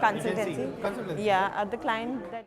consultancy. Yeah, the client that.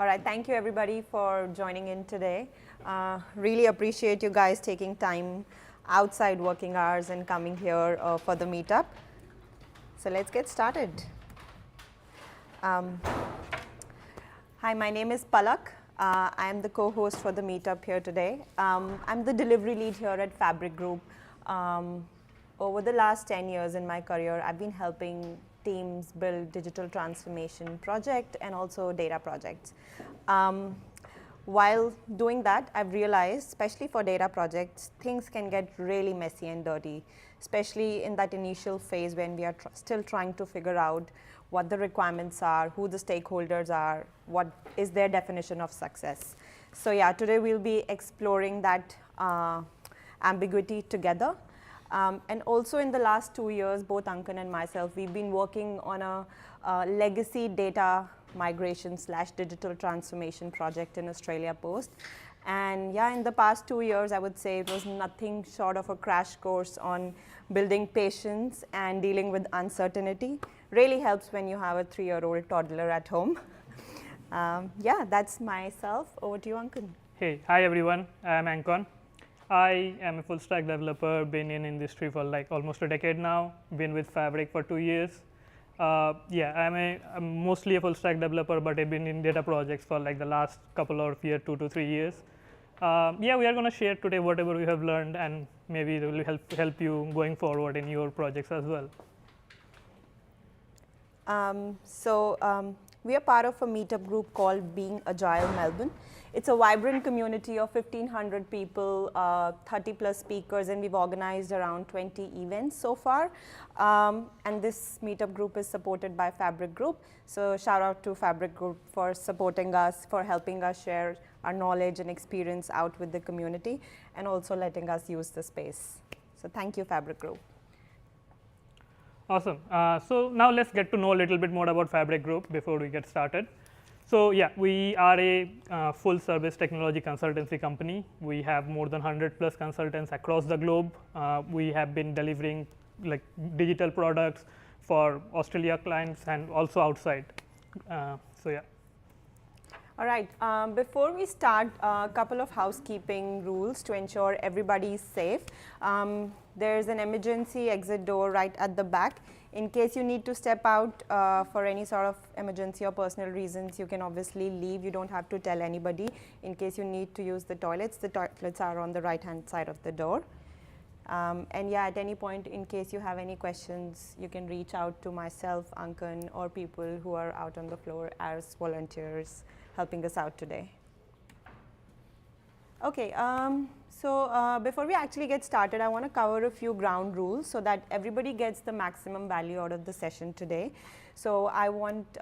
All right, thank you everybody for joining in today. Really appreciate you guys taking time outside working hours and coming here for the meetup. So let's get started. Hi, my name is Palak. I am the co-host for the meetup here today. I'm the delivery lead here at Fabric Group. Over the last 10 years in my career, I've been helping teams build digital transformation project and also data projects. While doing that, I've realized, especially for data projects, things can get really messy and dirty, especially in that initial phase when we are still trying to figure out what the requirements are, who the stakeholders are, what is their definition of success. So yeah, today we'll be exploring that ambiguity together. And also in the last 2 years, both Ankan and myself, we've been working on a legacy data migration / digital transformation project in Australia Post. And yeah, in the past 2 years, I would say it was nothing short of a crash course on building patience and dealing with uncertainty. Really helps when you have a 3-year-old toddler at home. Yeah, that's myself. Over to you, Ankan. Hey, hi everyone. I'm Ankan. I am a full stack developer, been in industry for like almost a decade now, been with Fabric for 2 years. Yeah, I'm mostly a full stack developer, but I've been in data projects for like the last couple of years, 2 to 3 years. Yeah, we are going to share today whatever we have learned, and maybe it will help you going forward in your projects as well. We are part of a meetup group called Being Agile Melbourne. It's a vibrant community of 1,500 people, 30 plus speakers, and we've organized around 20 events so far. And this meetup group is supported by Fabric Group. So shout out to Fabric Group for supporting us, for helping us share our knowledge and experience out with the community, and also letting us use the space. So thank you, Fabric Group. Awesome. So now let's get to know a little bit more about Fabric Group before we get started. So yeah, we are a full service technology consultancy company. We have more than 100 plus consultants across the globe. We have been delivering like digital products for Australia clients and also outside. So yeah. All right, before we start, a couple of housekeeping rules to ensure everybody is safe. There's an emergency exit door right at the back. In case you need to step out for any sort of emergency or personal reasons, you can obviously leave. You don't have to tell anybody. In case you need to use the toilets are on the right-hand side of the door. And yeah, at any point, in case you have any questions, you can reach out to myself, Ankan, or people who are out on the floor as volunteers helping us out today. Okay, before we actually get started, I want to cover a few ground rules so that everybody gets the maximum value out of the session today. So I want,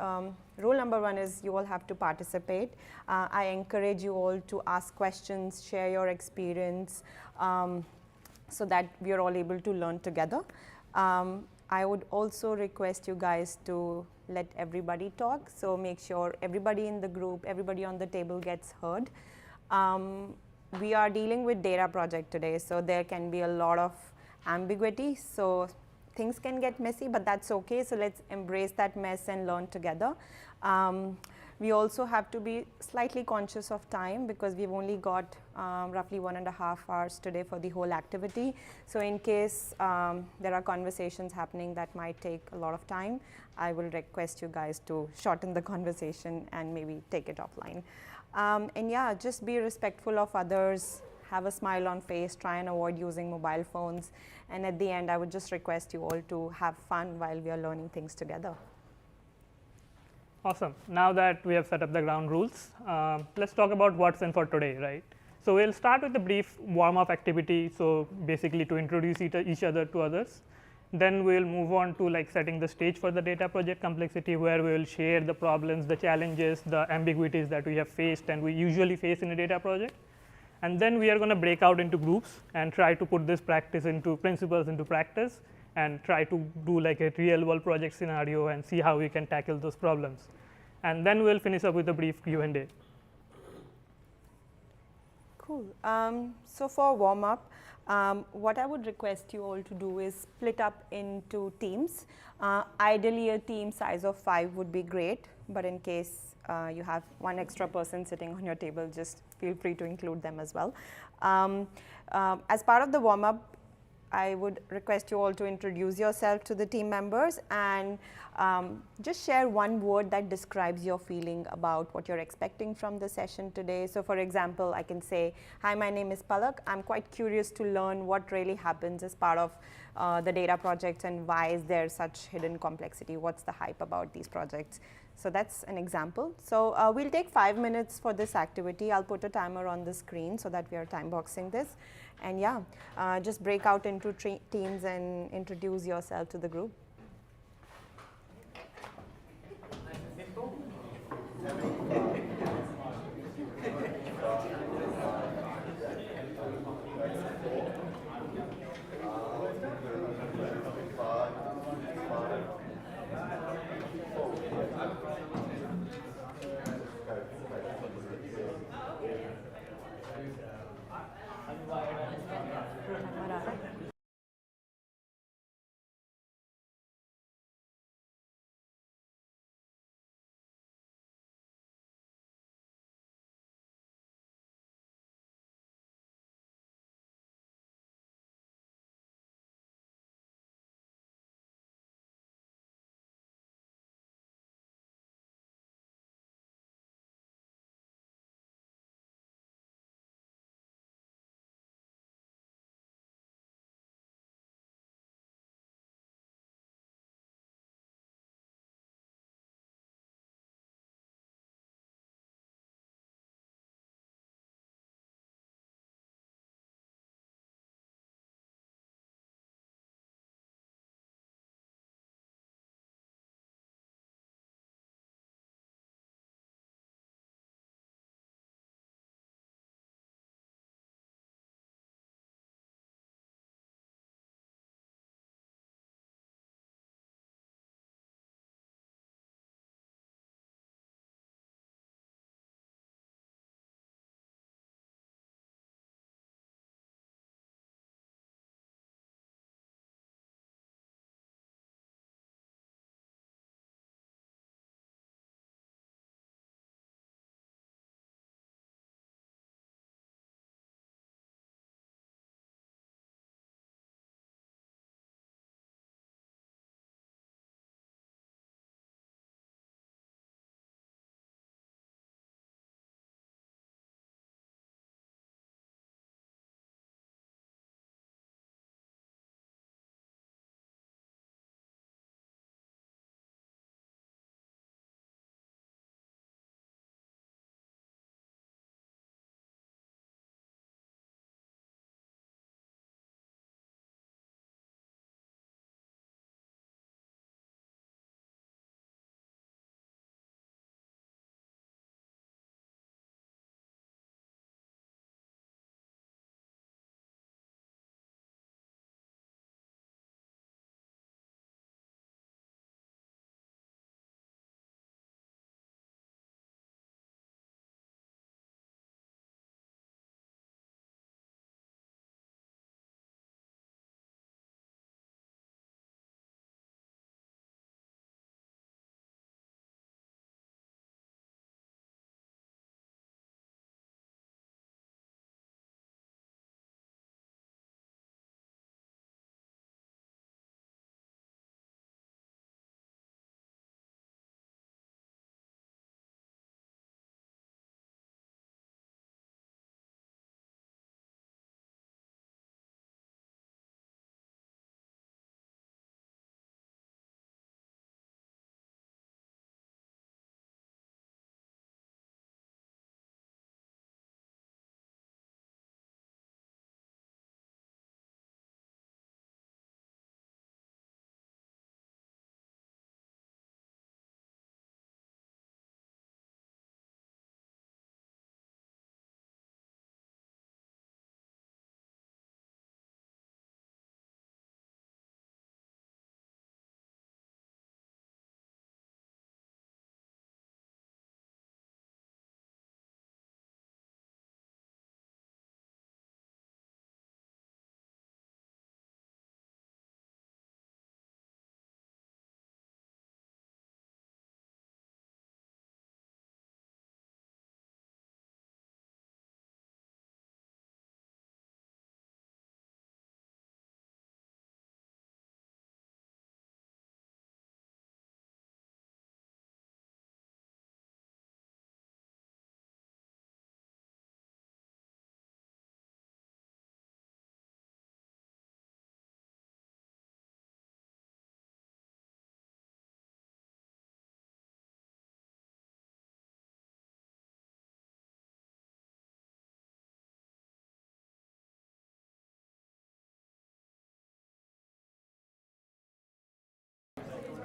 rule number 1 is you all have to participate. I encourage you all to ask questions, share your experience, so that we are all able to learn together. I would also request you guys to let everybody talk, so make sure everybody in the group, everybody on the table gets heard. We are dealing with data project today, so there can be a lot of ambiguity, so things can get messy, but that's okay. So let's embrace that mess and learn together. We also have to be slightly conscious of time because we've only got roughly 1.5 hours today for the whole activity. So in case there are conversations happening that might take a lot of time, I will request you guys to shorten the conversation and maybe take it offline. And yeah, just be respectful of others, have a smile on face, try and avoid using mobile phones. And at the end, I would just request you all to have fun while we are learning things together. Awesome. Now that we have set up the ground rules, let's talk about what's in for today, right? So we'll start with a brief warm-up activity, so basically to introduce each other to others. Then we'll move on to like setting the stage for the data project complexity, where we will share the problems, the challenges, the ambiguities that we have faced and we usually face in a data project. And then we are going to break out into groups and try to put this principles into practice and try to do like a real world project scenario and see how we can tackle those problems. And then we'll finish up with a brief Q&A. Cool. So for warm up, what I would request you all to do is split up into teams. Ideally, a team size of 5 would be great, but in case you have one extra person sitting on your table, just feel free to include them as well. As part of the warm-up, I would request you all to introduce yourself to the team members and just share one word that describes your feeling about what you're expecting from the session today. So for example, I can say, hi, my name is Palak. I'm quite curious to learn what really happens as part of the data projects and why is there such hidden complexity? What's the hype about these projects? So that's an example. So we'll take 5 minutes for this activity. I'll put a timer on the screen so that we are time boxing this. And yeah, just break out into teams and introduce yourself to the group.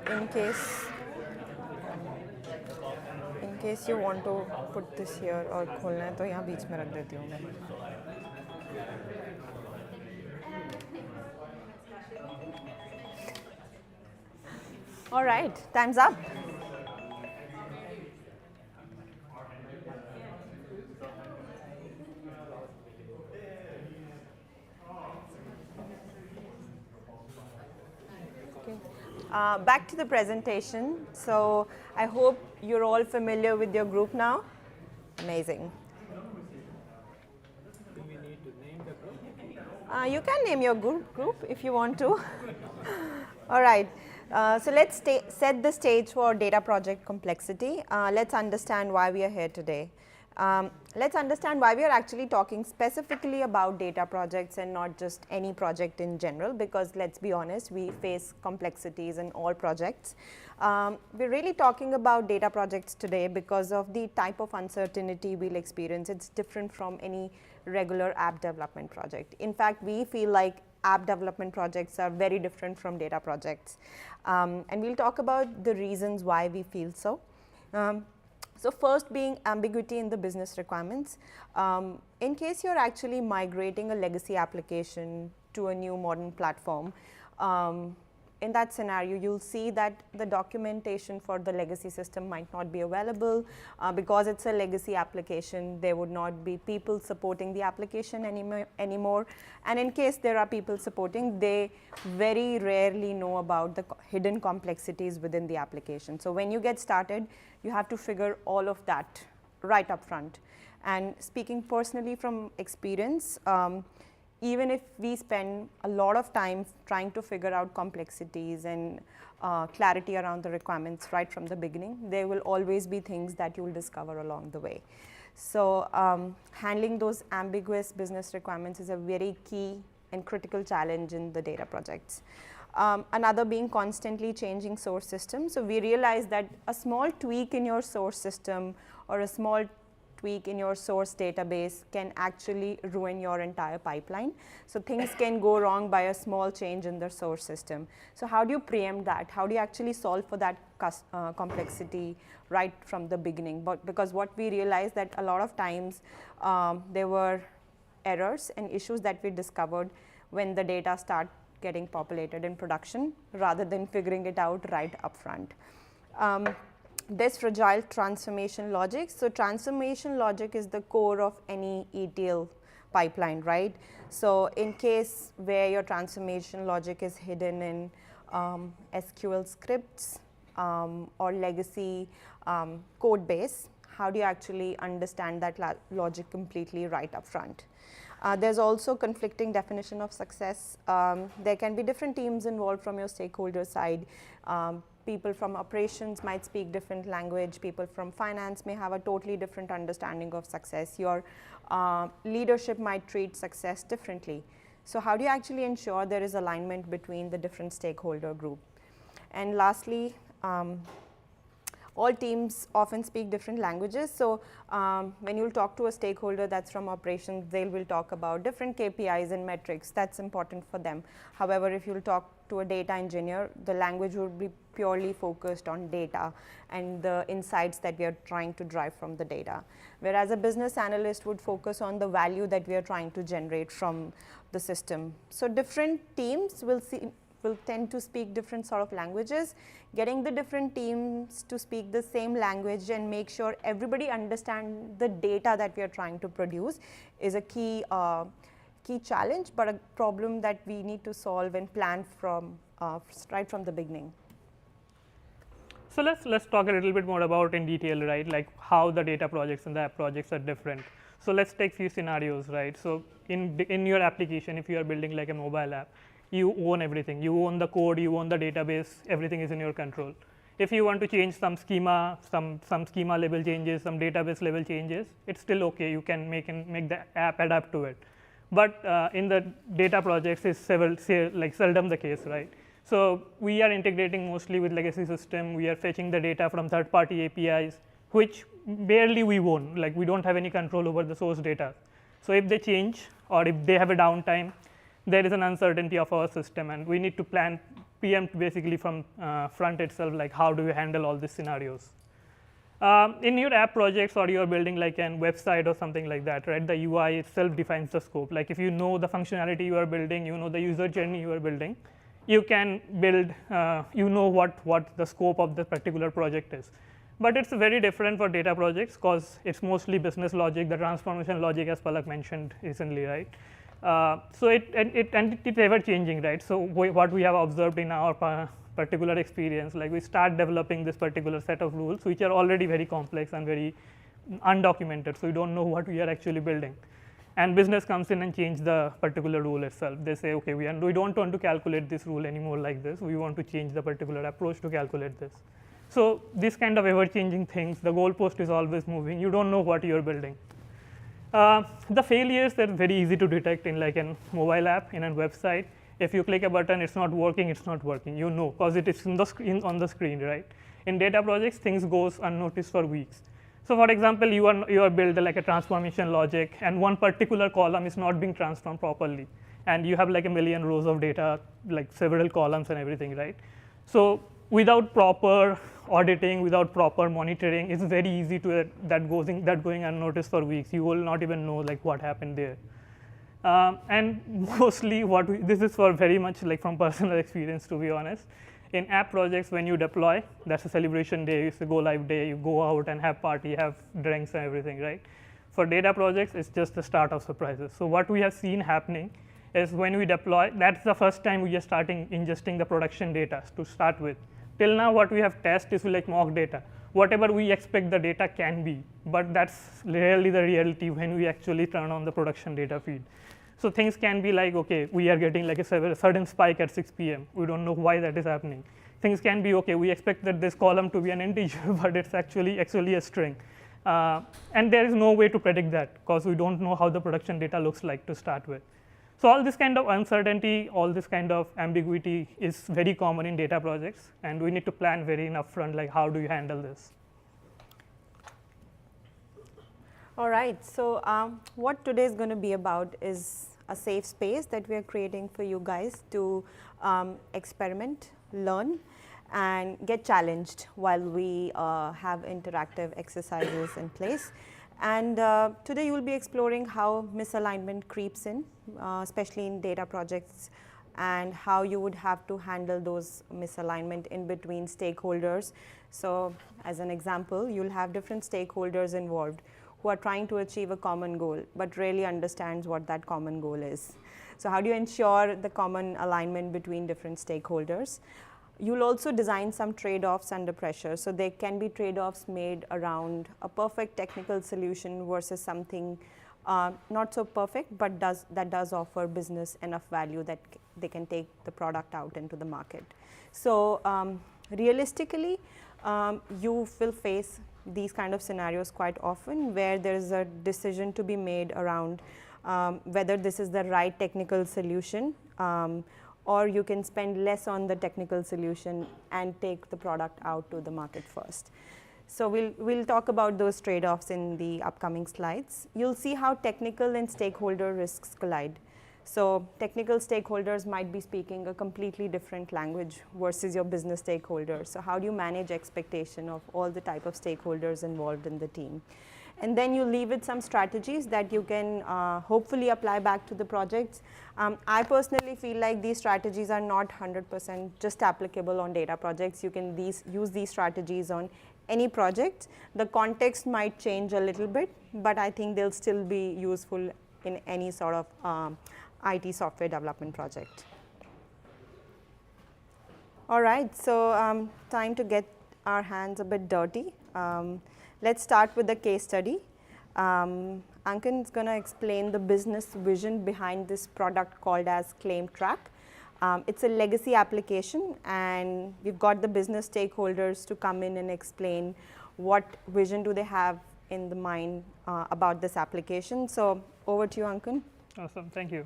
in case you want to put this here और खोलना है तो यहाँ बीच में रख देती हूँ मैं. All right, time's up. Back to the presentation. So I hope you're all familiar with your group now. Amazing. Do we need to name the group? You can name your group if you want to. All right. So let's set the stage for data project complexity. Let's understand why we are here today. Let's understand why we are actually talking specifically about data projects and not just any project in general, because let's be honest, we face complexities in all projects. We're really talking about data projects today because of the type of uncertainty we'll experience. It's different from any regular app development project. In fact, we feel like app development projects are very different from data projects. And we'll talk about the reasons why we feel so. So first being ambiguity in the business requirements. In case you're actually migrating a legacy application to a new modern platform, in that scenario, you'll see that the documentation for the legacy system might not be available. Because it's a legacy application, there would not be people supporting the application anymore. And in case there are people supporting, they very rarely know about the hidden complexities within the application. So when you get started, you have to figure all of that right up front. And speaking personally from experience, even if we spend a lot of time trying to figure out complexities and clarity around the requirements right from the beginning, there will always be things that you will discover along the way. So handling those ambiguous business requirements is a very key and critical challenge in the data projects. Another being constantly changing source system. So we realize that a small tweak in your source system or a small tweak in your source database can actually ruin your entire pipeline. So things can go wrong by a small change in the source system. So how do you preempt that? How do you actually solve for that complexity right from the beginning? But because what we realized that a lot of times there were errors and issues that we discovered when the data start getting populated in production rather than figuring it out right up front. There's fragile transformation logic. So transformation logic is the core of any ETL pipeline, right? So in case where your transformation logic is hidden in SQL scripts or legacy code base, how do you actually understand that logic completely right up front? There's also conflicting definition of success. There can be different teams involved from your stakeholder side. People from operations might speak different language. People from finance may have a totally different understanding of success. Your leadership might treat success differently. So how do you actually ensure there is alignment between the different stakeholder group? And lastly, all teams often speak different languages. So when you'll talk to a stakeholder that's from operations, they will talk about different KPIs and metrics. That's important for them. However, if you'll talk to a data engineer, the language would be purely focused on data and the insights that we are trying to drive from the data. Whereas a business analyst would focus on the value that we are trying to generate from the system. So different teams will tend to speak different sort of languages. Getting the different teams to speak the same language and make sure everybody understands the data that we are trying to produce is a key challenge, but a problem that we need to solve and plan from right from the beginning. So let's talk a little bit more about in detail, right? Like how the data projects and the app projects are different. So let's take few scenarios, right? So in your application, if you are building like a mobile app, you own everything. You own the code, you own the database, everything is in your control. If you want to change some schema, some schema level changes, some database level changes, it's still okay. You can make the app adapt to it. But in the data projects, it's seldom the case, right? So we are integrating mostly with legacy system. We are fetching the data from third-party APIs, which barely we own. Like we don't have any control over the source data. So if they change or if they have a downtime, there is an uncertainty of our system, and we need to plan preempt basically from front itself, like how do you handle all these scenarios. In your app projects, or you're building like a website or something like that, right? The UI itself defines the scope. Like if you know the functionality you are building, you know the user journey you are building, you can build, you know what the scope of the particular project is. But it's very different for data projects because it's mostly business logic, the transformation logic, as Palak mentioned recently, right? So it's ever changing, right? So what we have observed in our particular experience, like we start developing this particular set of rules, which are already very complex and very undocumented. So we don't know what we are actually building. And business comes in and change the particular rule itself. They say, okay, we don't want to calculate this rule anymore like this. We want to change the particular approach to calculate this. So this kind of ever-changing things, the goalpost is always moving. You don't know what you're building. The failures are very easy to detect in like a mobile app, in a website. If you click a button, it's not working, it's not working. You know, because it is on the screen, right? In data projects, things goes unnoticed for weeks. So for example, you are build like a transformation logic, and one particular column is not being transformed properly. And you have like a million rows of data, like several columns and everything, right? So without proper auditing, without proper monitoring, it's very easy to that going unnoticed for weeks. You will not even know like what happened there. And mostly this is for very much like from personal experience, to be honest. In app projects, when you deploy, that's a celebration day, it's a go live day, you go out and have party, have drinks and everything, right? For data projects, it's just the start of surprises. So what we have seen happening is when we deploy, that's the first time we are starting ingesting the production data to start with. Till now, what we have tested is like mock data. Whatever we expect the data can be, but that's rarely the reality when we actually turn on the production data feed. So things can be like, okay, we are getting like a sudden spike at 6 p.m. We don't know why that is happening. Things can be, okay, we expect that this column to be an integer, but it's actually a string. And there is no way to predict that because we don't know how the production data looks like to start with. So all this kind of uncertainty, all this kind of ambiguity is very common in data projects, and we need to plan very upfront, like how do you handle this? All right, so what today is going to be about is a safe space that we are creating for you guys to experiment, learn, and get challenged while we have interactive exercises in place. And today you will be exploring how misalignment creeps in, especially in data projects, and how you would have to handle those misalignment in between stakeholders. So as an example, you'll have different stakeholders involved who are trying to achieve a common goal, but really understands what that common goal is. So how do you ensure the common alignment between different stakeholders? You'll also design some trade-offs under pressure. So there can be trade-offs made around a perfect technical solution versus something not so perfect, but that does offer business enough value that they can take the product out into the market. So realistically, you will face these kind of scenarios quite often where there is a decision to be made around whether this is the right technical solution, or you can spend less on the technical solution and take the product out to the market first. So we'll talk about those trade-offs in the upcoming slides. You'll see how technical and stakeholder risks collide. So technical stakeholders might be speaking a completely different language versus your business stakeholders. So how do you manage expectation of all the type of stakeholders involved in the team? And then you leave with some strategies that you can hopefully apply back to the projects. I personally feel like these strategies are not 100% just applicable on data projects. You can use these strategies on any project. The context might change a little bit, but I think they'll still be useful in any sort of IT software development project. All right, so time to get our hands a bit dirty. Let's start with the case study. Ankan is going to explain the business vision behind this product called as Claim Track. It's a legacy application, and we've got the business stakeholders to come in and explain what vision do they have in the mind about this application. So over to you, Ankan. Awesome, thank you.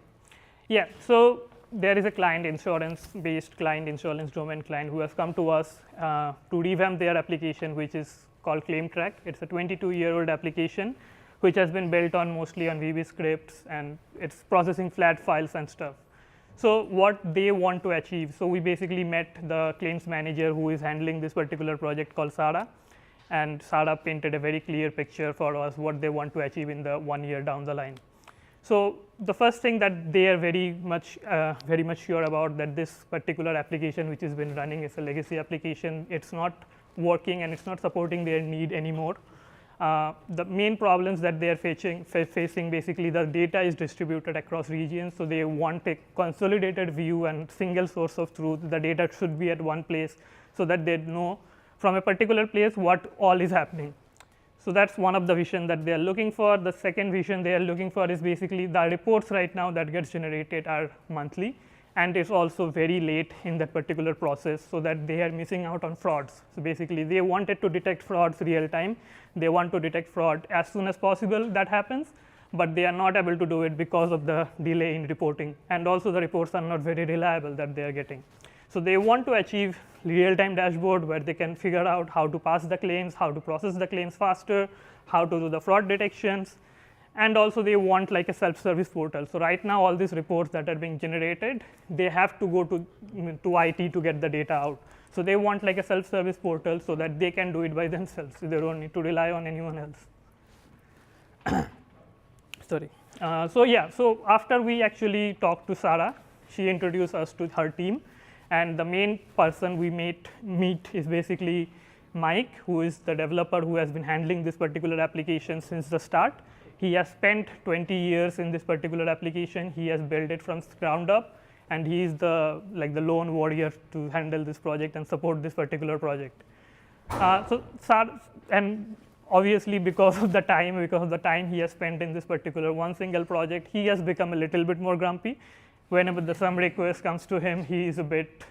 Yeah, so there is a client, insurance-based client, insurance domain client, who has come to us to revamp their application, which is called Claim Track. It's a 22-year-old application, which has been built on mostly on VB scripts, and it's processing flat files and stuff. So what they want to achieve. So we basically met the claims manager who is handling this particular project called Sarah, and Sarah painted a very clear picture for us what they want to achieve in the 1 year down the line. So the first thing that they are very much sure about, that this particular application which has been running is a legacy application. It's not working and it's not supporting their need anymore. The main problems that they are facing basically, the data is distributed across regions, so they want a consolidated view and single source of truth. The data should be at one place so that they know from a particular place what all is happening. So that's one of the vision that they are looking for. The second vision they are looking for is basically the reports right now that gets generated are monthly, and it's also very late in that particular process, so that they are missing out on frauds. So basically they wanted to detect frauds real time. They want to detect fraud as soon as possible that happens, but they are not able to do it because of the delay in reporting, and also the reports are not very reliable that they are getting. So they want to achieve real-time dashboard where they can figure out how to pass the claims, how to process the claims faster, how to do the fraud detections, and also they want like a self-service portal. So right now all these reports that are being generated, they have to go to IT to get the data out. So they want like a self-service portal so that they can do it by themselves. So they don't need to rely on anyone else. Sorry. So after we actually talked to Sarah, she introduced us to her team. And the main person we meet is basically Mike, who is the developer who has been handling this particular application since the start. He has spent 20 years in this particular application. He has built it from ground up, and he is the lone warrior to handle this project and support this particular project. And obviously because of the time he has spent in this particular one single project, he has become a little bit more grumpy. Whenever some request comes to him, he is a bit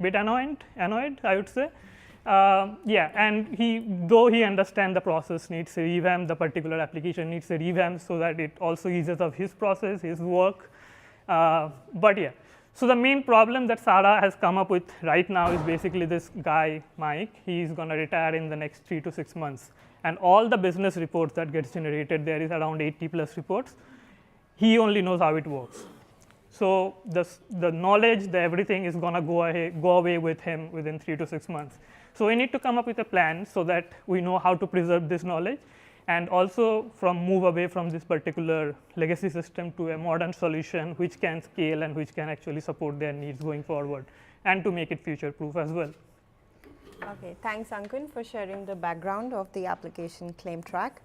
annoyed, I would say. And though he understands the process needs a revamp, the particular application needs a revamp so that it also eases up his process, his work. So the main problem that Sarah has come up with right now is basically this guy, Mike. He is going to retire in the next 3 to 6 months. And all the business reports that gets generated, there is around 80 plus reports. He only knows how it works. So the knowledge, everything is going to go away with him within 3 to 6 months. So we need to come up with a plan so that we know how to preserve this knowledge, and also move away from this particular legacy system to a modern solution which can scale and which can actually support their needs going forward, and to make it future proof as well. Okay, thanks Ankun for sharing the background of the application claim track.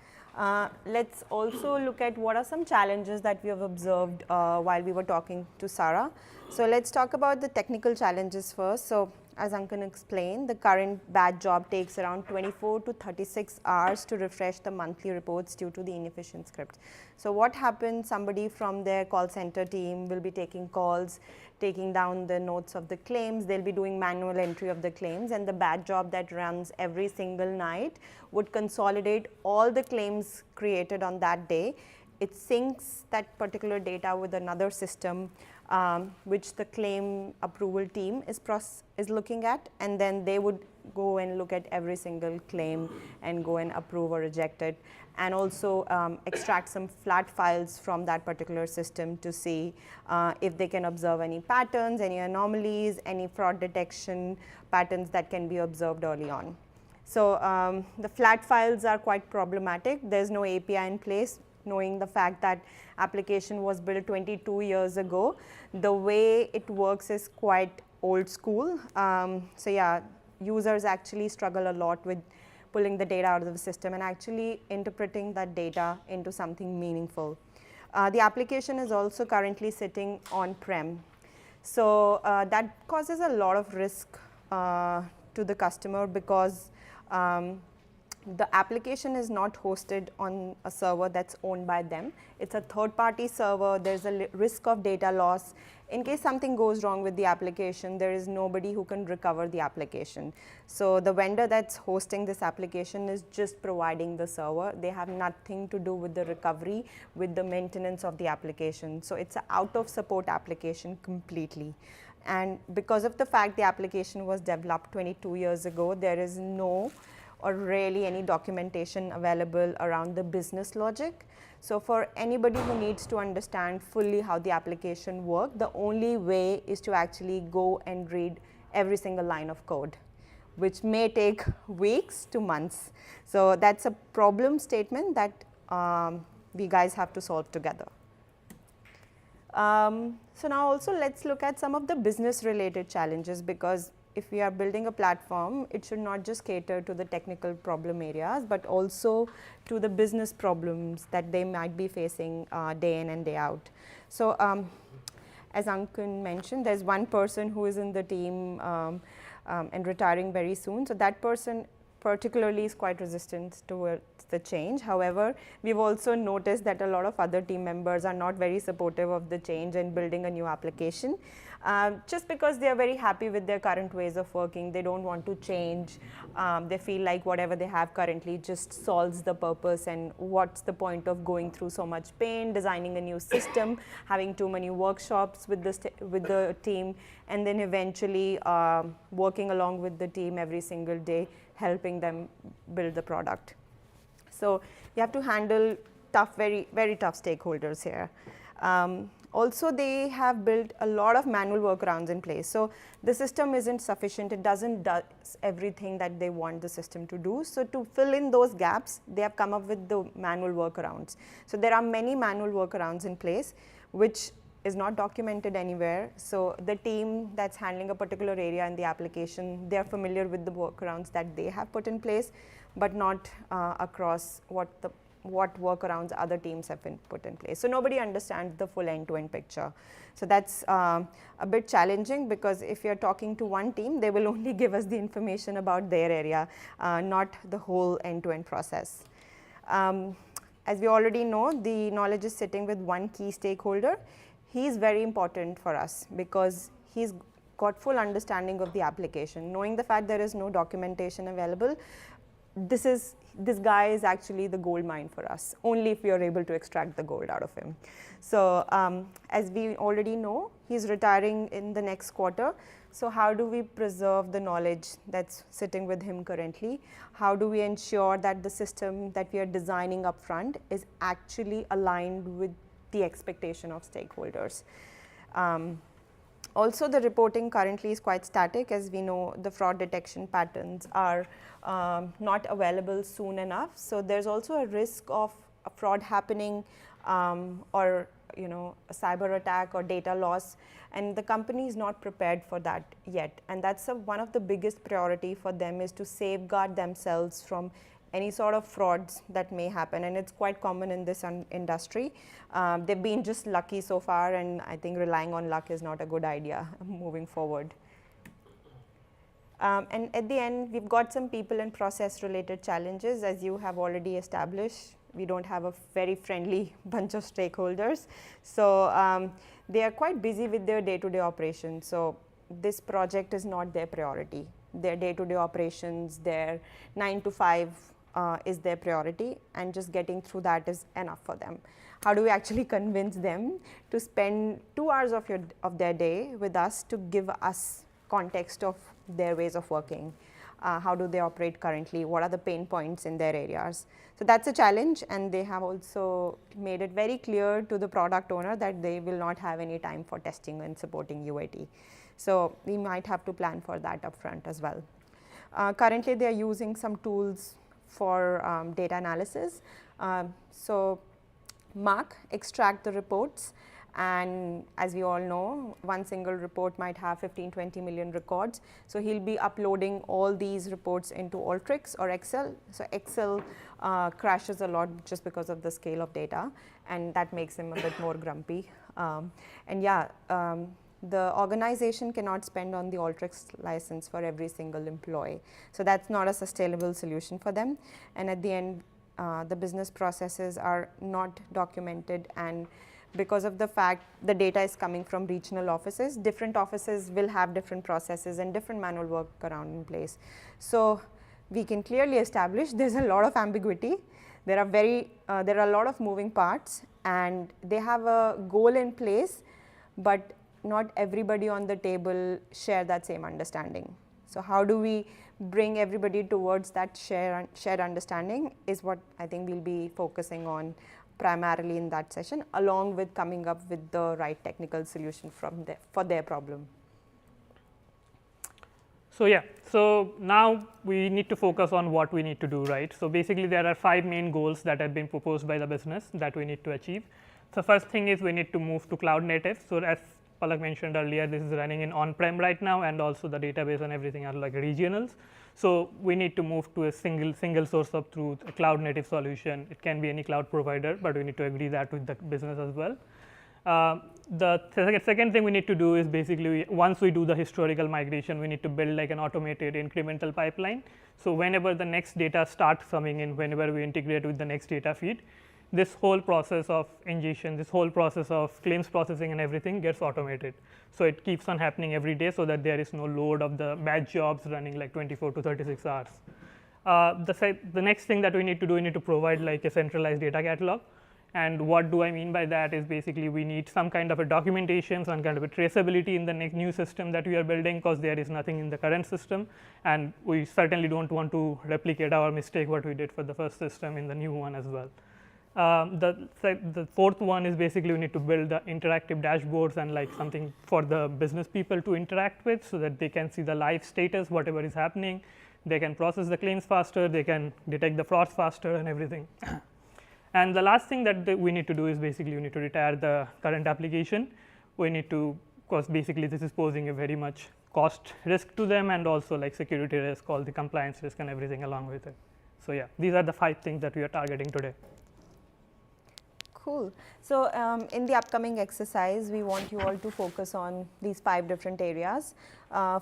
Let's also look at what are some challenges that we have observed while we were talking to Sarah. So let's talk about the technical challenges first. So as Ankun explained, the current batch job takes around 24 to 36 hours to refresh the monthly reports due to the inefficient script. So what happens, somebody from their call center team will be taking calls, taking down the notes of the claims, they'll be doing manual entry of the claims, and the batch job that runs every single night would consolidate all the claims created on that day. It syncs that particular data with another system which the claim approval team is looking at, and then they would go and look at every single claim and go and approve or reject it, and also extract some flat files from that particular system to see if they can observe any patterns, any anomalies, any fraud detection patterns that can be observed early on. So the flat files are quite problematic. There's no API in place, knowing the fact that application was built 22 years ago. The way it works is quite old school. So yeah, users actually struggle a lot with pulling the data out of the system and actually interpreting that data into something meaningful. The application is also currently sitting on-prem. So that causes a lot of risk to the customer, because the application is not hosted on a server that's owned by them. It's a third-party server. There's a risk of data loss. In case something goes wrong with the application, there is nobody who can recover the application. So the vendor that's hosting this application is just providing the server. They have nothing to do with the recovery, with the maintenance of the application. So it's an out-of-support application completely. And because of the fact the application was developed 22 years ago, there is no or rarely any documentation available around the business logic. So for anybody who needs to understand fully how the application works, the only way is to actually go and read every single line of code, which may take weeks to months. So that's a problem statement that we guys have to solve together. So now also let's look at some of the business related challenges, because if we are building a platform, it should not just cater to the technical problem areas, but also to the business problems that they might be facing day in and day out. So as Ankan mentioned, there's one person who is in the team and retiring very soon. So that person particularly is quite resistant towards the change. However, we've also noticed that a lot of other team members are not very supportive of the change and building a new application. Just because they are very happy with their current ways of working, they don't want to change. They feel like whatever they have currently just solves the purpose, and what's the point of going through so much pain, designing a new system, having too many workshops with the team, and then eventually working along with the team every single day, helping them build the product. So you have to handle tough, very, very tough stakeholders here. Also, they have built a lot of manual workarounds in place. So the system isn't sufficient. It doesn't do everything that they want the system to do. So to fill in those gaps, they have come up with the manual workarounds. So there are many manual workarounds in place, which is not documented anywhere. So the team that's handling a particular area in the application, they're familiar with the workarounds that they have put in place, but not across what workarounds other teams have been put in place. So nobody understands the full end-to-end picture. So that's a bit challenging, because if you're talking to one team, they will only give us the information about their area, not the whole end-to-end process. As we already know, the knowledge is sitting with one key stakeholder. He is very important for us because he's got full understanding of the application. Knowing the fact there is no documentation available, this guy is actually the gold mine for us, only if we are able to extract the gold out of him. So as we already know, he's retiring in the next quarter. So how do we preserve the knowledge that's sitting with him currently? How do we ensure that the system that we are designing upfront is actually aligned with the expectation of stakeholders? Also, the reporting currently is quite static. As we know, the fraud detection patterns are not available soon enough. So there's also a risk of a fraud happening, or a cyber attack or data loss, and the company is not prepared for that yet. And that's one of the biggest priority for them, is to safeguard themselves from any sort of frauds that may happen, and it's quite common in this industry. They've been just lucky so far, and I think relying on luck is not a good idea moving forward. And at the end, we've got some people and process related challenges. As you have already established, we don't have a very friendly bunch of stakeholders. So they are quite busy with their day-to-day operations. So this project is not their priority. Their day-to-day operations, their 9 to 5 is their priority, and just getting through that is enough for them. How do we actually convince them to spend 2 hours of their day with us to give us context of their ways of working? How do they operate currently? What are the pain points in their areas? So that's a challenge, and they have also made it very clear to the product owner that they will not have any time for testing and supporting UAT. So we might have to plan for that upfront as well. Currently, they are using some tools for data analysis. So Mark extract the reports, and as we all know, one single report might have 15-20 million records. So he'll be uploading all these reports into Alteryx or Excel. So Excel crashes a lot just because of the scale of data, and that makes him a bit more grumpy. The organization cannot spend on the Alteryx license for every single employee. So that's not a sustainable solution for them. And at the end, the business processes are not documented, and because of the fact the data is coming from regional offices, different offices will have different processes and different manual work around in place. So we can clearly establish there's a lot of ambiguity. There are a lot of moving parts, and they have a goal in place, but not everybody on the table share that same understanding. So how do we bring everybody towards that shared understanding is what I think we'll be focusing on primarily in that session, along with coming up with the right technical solution for their problem. So yeah, so now we need to focus on what we need to do, right? So basically there are 5 main goals that have been proposed by the business that we need to achieve. So first thing is we need to move to cloud native. So as Palak mentioned earlier, this is running in on-prem right now, and also the database and everything are like regionals. So we need to move to a single source of truth, a cloud native solution. It can be any cloud provider, but we need to agree that with the business as well. The second thing we need to do is basically once we do the historical migration, we need to build like an automated incremental pipeline. So whenever the next data starts coming in, whenever we integrate with the next data feed, this whole process of ingestion, this whole process of claims processing and everything gets automated. So it keeps on happening every day, so that there is no load of the batch jobs running like 24 to 36 hours. The next thing that we need to do, we need to provide like a centralized data catalog. And what do I mean by that is basically we need some kind of a documentation, some kind of a traceability in the new system that we are building, because there is nothing in the current system, and we certainly don't want to replicate our mistake what we did for the first system in the new one as well. The fourth one is basically we need to build the interactive dashboards and like something for the business people to interact with, so that they can see the live status, whatever is happening. They can process the claims faster, they can detect the frauds faster and everything. And the last thing that we need to do is basically we need to retire the current application. We need to, because basically this is posing a very much cost risk to them, and also like security risk, all the compliance risk and everything along with it. So yeah, these are the 5 things that we are targeting today. Cool. So in the upcoming exercise, we want you all to focus on these 5 different areas.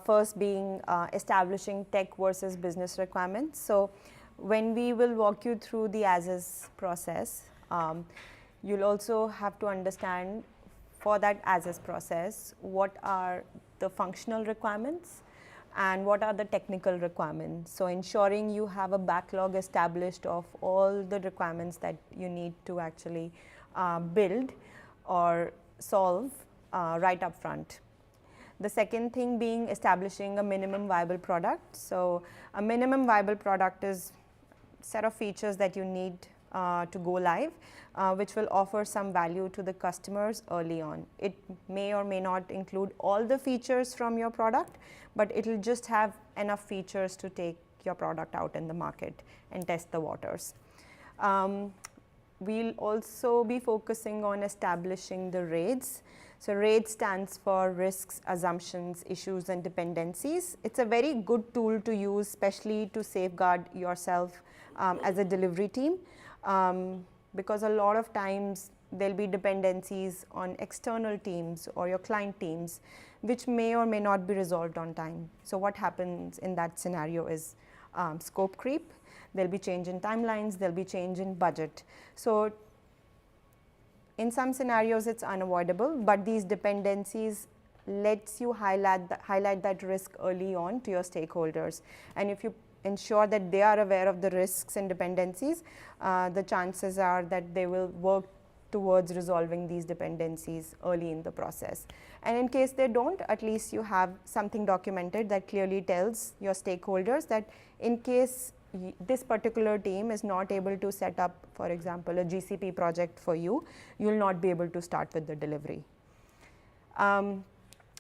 First being establishing tech versus business requirements. So when we will walk you through the as-is process, you'll also have to understand for that as-is process, what are the functional requirements and what are the technical requirements. So ensuring you have a backlog established of all the requirements that you need to actually build or solve right up front. The second thing being establishing a minimum viable product. So a minimum viable product is set of features that you need to go live, which will offer some value to the customers early on. It may or may not include all the features from your product, but it will just have enough features to take your product out in the market and test the waters. We'll also be focusing on establishing the RAIDs. So RAID stands for risks, assumptions, issues and dependencies. It's a very good tool to use, especially to safeguard yourself as a delivery team, because a lot of times there'll be dependencies on external teams or your client teams, which may or may not be resolved on time. So what happens in that scenario is scope creep. There'll be change in timelines, there'll be change in budget. So in some scenarios it's unavoidable, but these dependencies lets you highlight that risk early on to your stakeholders. And if you ensure that they are aware of the risks and dependencies, the chances are that they will work towards resolving these dependencies early in the process. And in case they don't, at least you have something documented that clearly tells your stakeholders that in case this particular team is not able to set up, for example, a GCP project for you, you'll not be able to start with the delivery.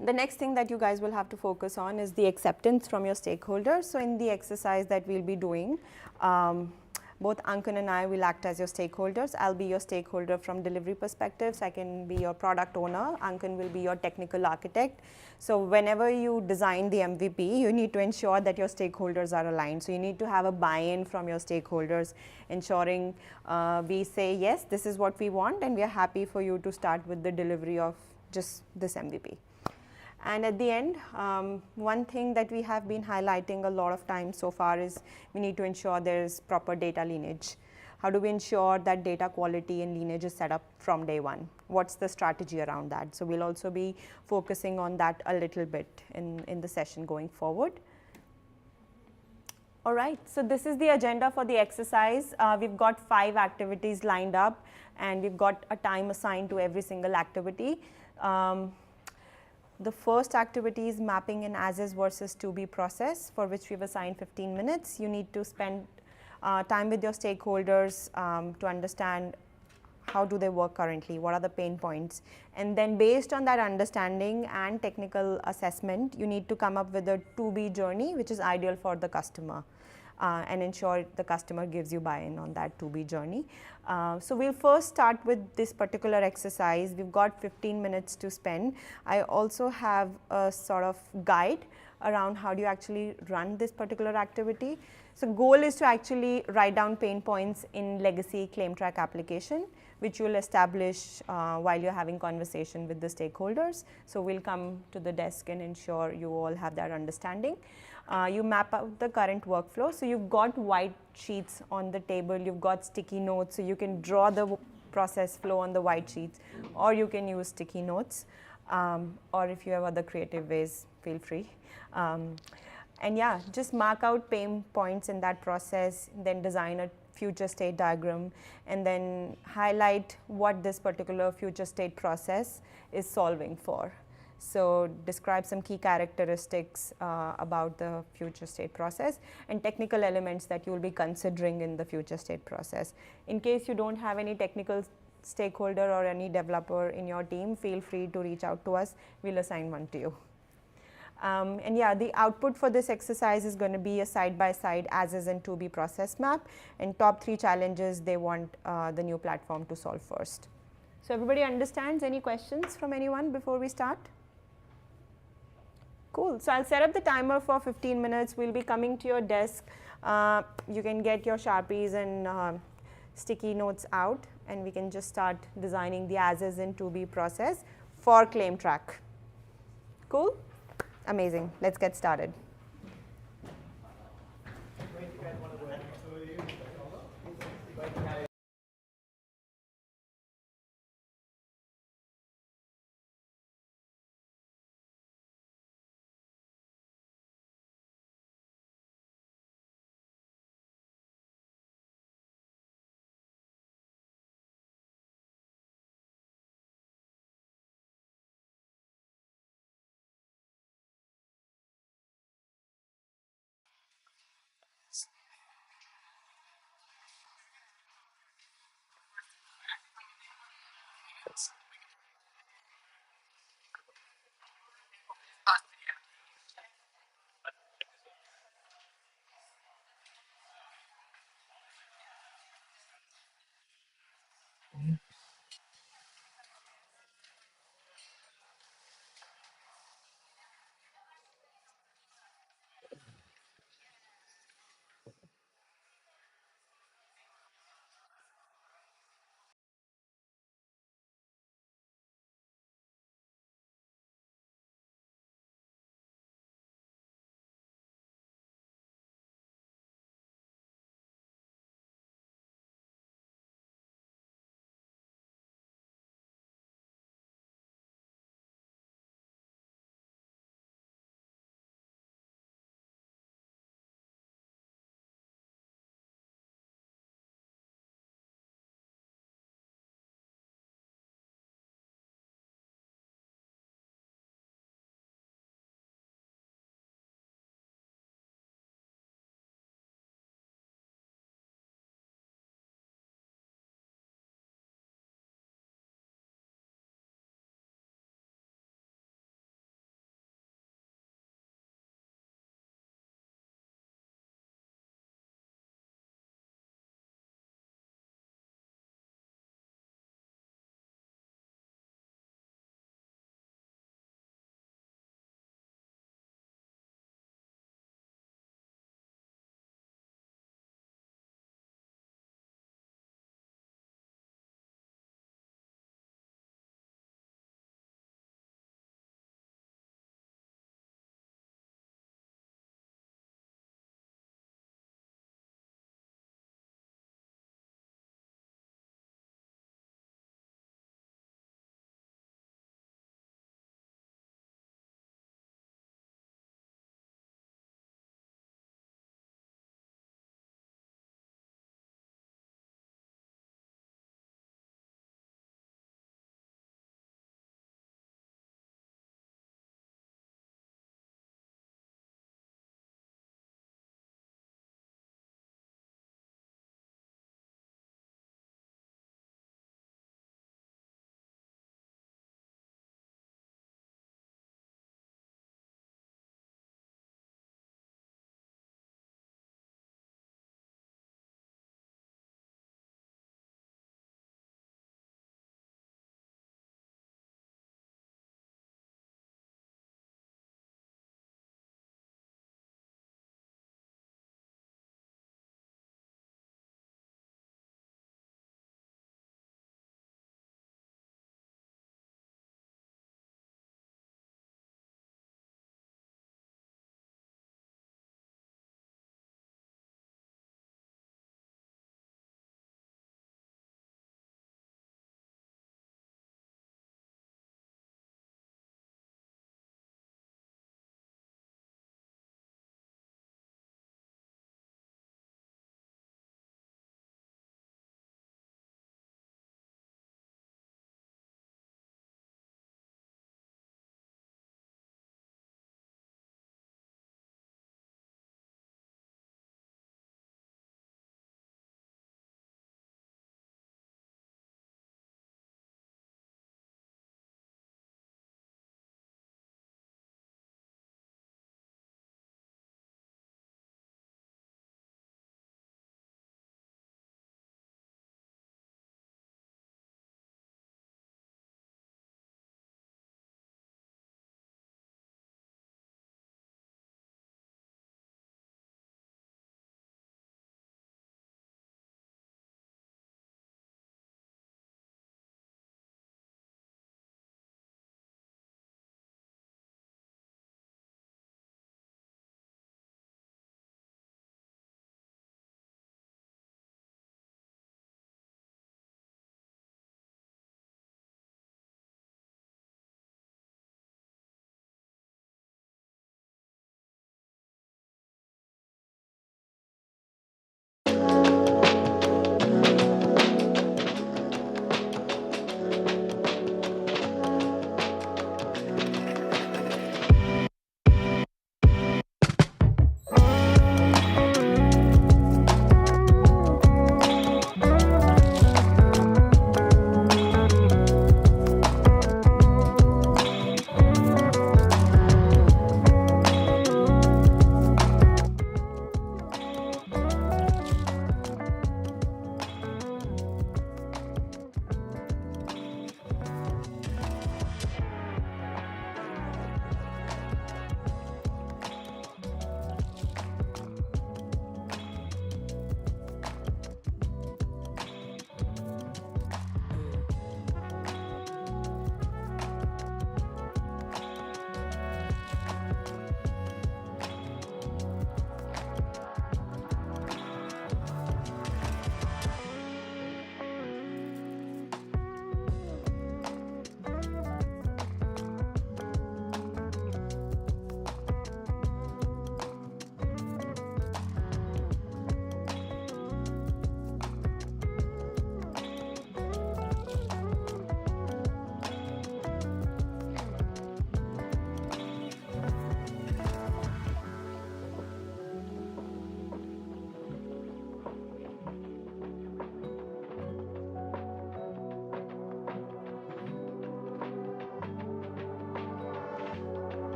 The next thing that you guys will have to focus on is the acceptance from your stakeholders. So in the exercise that we'll be doing, both Ankan and I will act as your stakeholders. I'll be your stakeholder from delivery perspectives. I can be your product owner. Ankan will be your technical architect. So whenever you design the MVP, you need to ensure that your stakeholders are aligned. So you need to have a buy-in from your stakeholders, ensuring we say, yes, this is what we want, and we are happy for you to start with the delivery of just this MVP. And at the end, one thing that we have been highlighting a lot of times so far is we need to ensure there is proper data lineage. How do we ensure that data quality and lineage is set up from day one? What's the strategy around that? So we'll also be focusing on that a little bit in the session going forward. All right, so this is the agenda for the exercise. We've got 5 activities lined up, and we've got a time assigned to every single activity. The first activity is mapping an as-is versus to-be process, for which we've assigned 15 minutes. You need to spend time with your stakeholders to understand how do they work currently, what are the pain points, and then based on that understanding and technical assessment, you need to come up with a to-be journey which is ideal for the customer. And ensure the customer gives you buy-in on that to-be journey. So we'll first start with this particular exercise. We've got 15 minutes to spend. I also have a sort of guide around how do you actually run this particular activity. So goal is to actually write down pain points in legacy claim track application, which you will establish while you're having conversation with the stakeholders. So we'll come to the desk and ensure you all have that understanding. You map out the current workflow. So you've got white sheets on the table, you've got sticky notes, so you can draw the process flow on the white sheets, or you can use sticky notes, or if you have other creative ways, feel free. And yeah, just mark out pain points in that process, then design a future state diagram, and then highlight what this particular future state process is solving for. So describe some key characteristics about the future state process and technical elements that you will be considering in the future state process. In case you don't have any technical stakeholder or any developer in your team, feel free to reach out to us. We'll assign one to you. And yeah, the output for this exercise is going to be a side-by-side as-is and to-be process map, and top 3 challenges they want the new platform to solve first. So everybody understands? Any questions from anyone before we start? Cool. So I'll set up the timer for 15 minutes. We'll be coming to your desk. You can get your Sharpies and sticky notes out, and we can just start designing the as-is and to-be process for claim track. Cool? Amazing. Let's get started.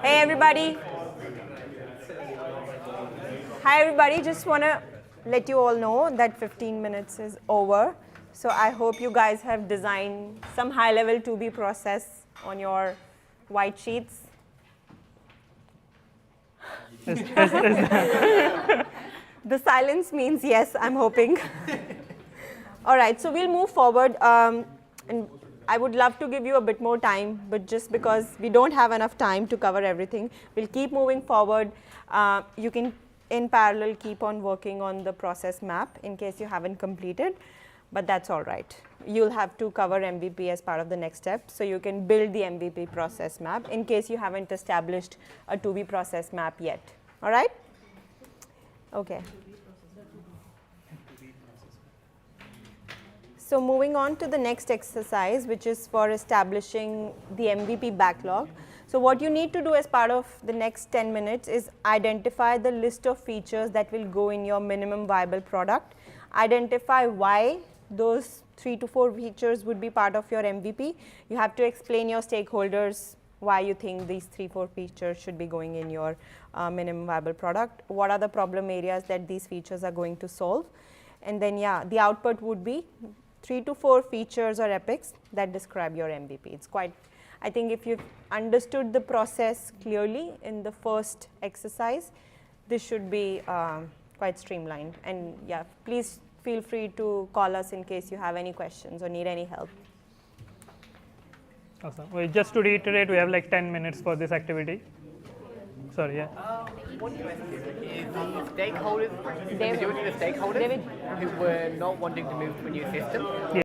Hey everybody. Hi everybody, just want to let you all know that 15 minutes is over. So I hope you guys have designed some high level to be process on your white sheets. The silence means yes, I'm hoping. All right, so we'll move forward. And I would love to give you a bit more time, but just because we don't have enough time to cover everything, we'll keep moving forward. You can, in parallel, keep on working on the process map in case you haven't completed, but that's all right. You'll have to cover MVP as part of the next step, so you can build the MVP process map in case you haven't established a to-be process map yet. All right? Okay. So moving on to the next exercise, which is for establishing the MVP backlog. So what you need to do as part of the next 10 minutes is identify the list of features that will go in your minimum viable product. Identify why those 3 to 4 features would be part of your MVP. You have to explain your stakeholders why you think these 3-4 features should be going in your minimum viable product. What are the problem areas that these features are going to solve? And then, yeah, the output would be 3 to 4 features or epics that describe your MVP. It's quite, I think if you've understood the process clearly in the first exercise, this should be quite streamlined. And yeah, please feel free to call us in case you have any questions or need any help. Awesome. Well, just to reiterate, we have like 10 minutes for this activity. Sorry, yeah. One question is the stakeholders, the David. majority of the stakeholders David. who were not wanting to move to a new system. Yeah.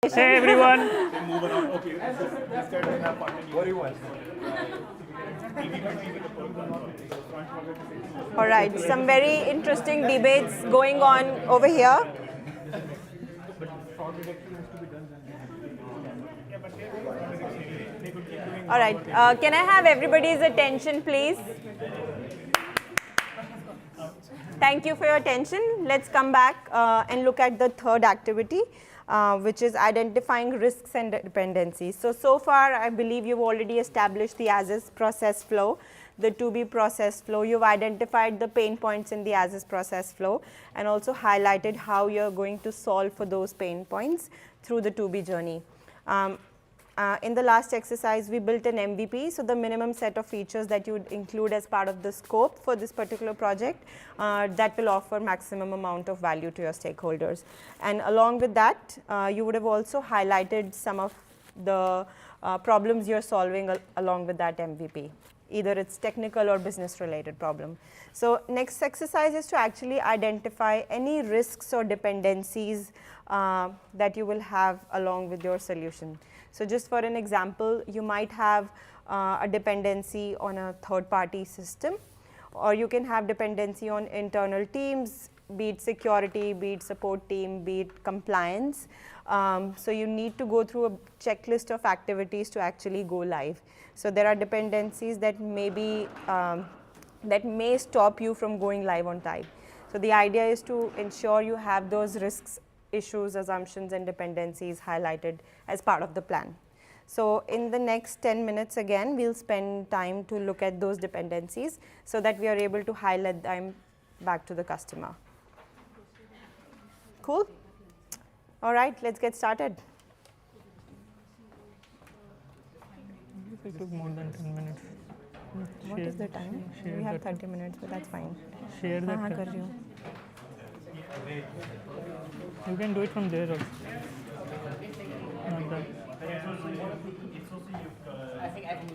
Hey everyone. What do you want? All right, some very interesting debates going on over here. All right, can I have everybody's attention, please? Thank you for your attention. Let's come back and look at the third activity, which is identifying risks and dependencies. So far, I believe you've already established the as-is process flow, the to-be process flow. You've identified the pain points in the as-is process flow and also highlighted how you're going to solve for those pain points through the to-be journey. In the last exercise, we built an MVP, so the minimum set of features that you would include as part of the scope for this particular project that will offer maximum amount of value to your stakeholders. And along with that, you would have also highlighted some of the problems you're solving along with that MVP. Either it's technical or business related problem. So next exercise is to actually identify any risks or dependencies that you will have along with your solution. So just for an example, you might have a dependency on a third party system, or you can have dependency on internal teams, be it security, be it support team, be it compliance. So you need to go through a checklist of activities to actually go live. So there are dependencies that may be that may stop you from going live on time. So the idea is to ensure you have those risks, issues, assumptions and dependencies highlighted as part of the plan. So in the next 10 minutes again, we'll spend time to look at those dependencies so that we are able to highlight them back to the customer. Cool? All right, let's get started. It took more than 10 minutes. What is the time? We have 30 minutes, but that's fine. Share that. हाँ, कर रही हूँ. You can do it from there also. Not that. I think I can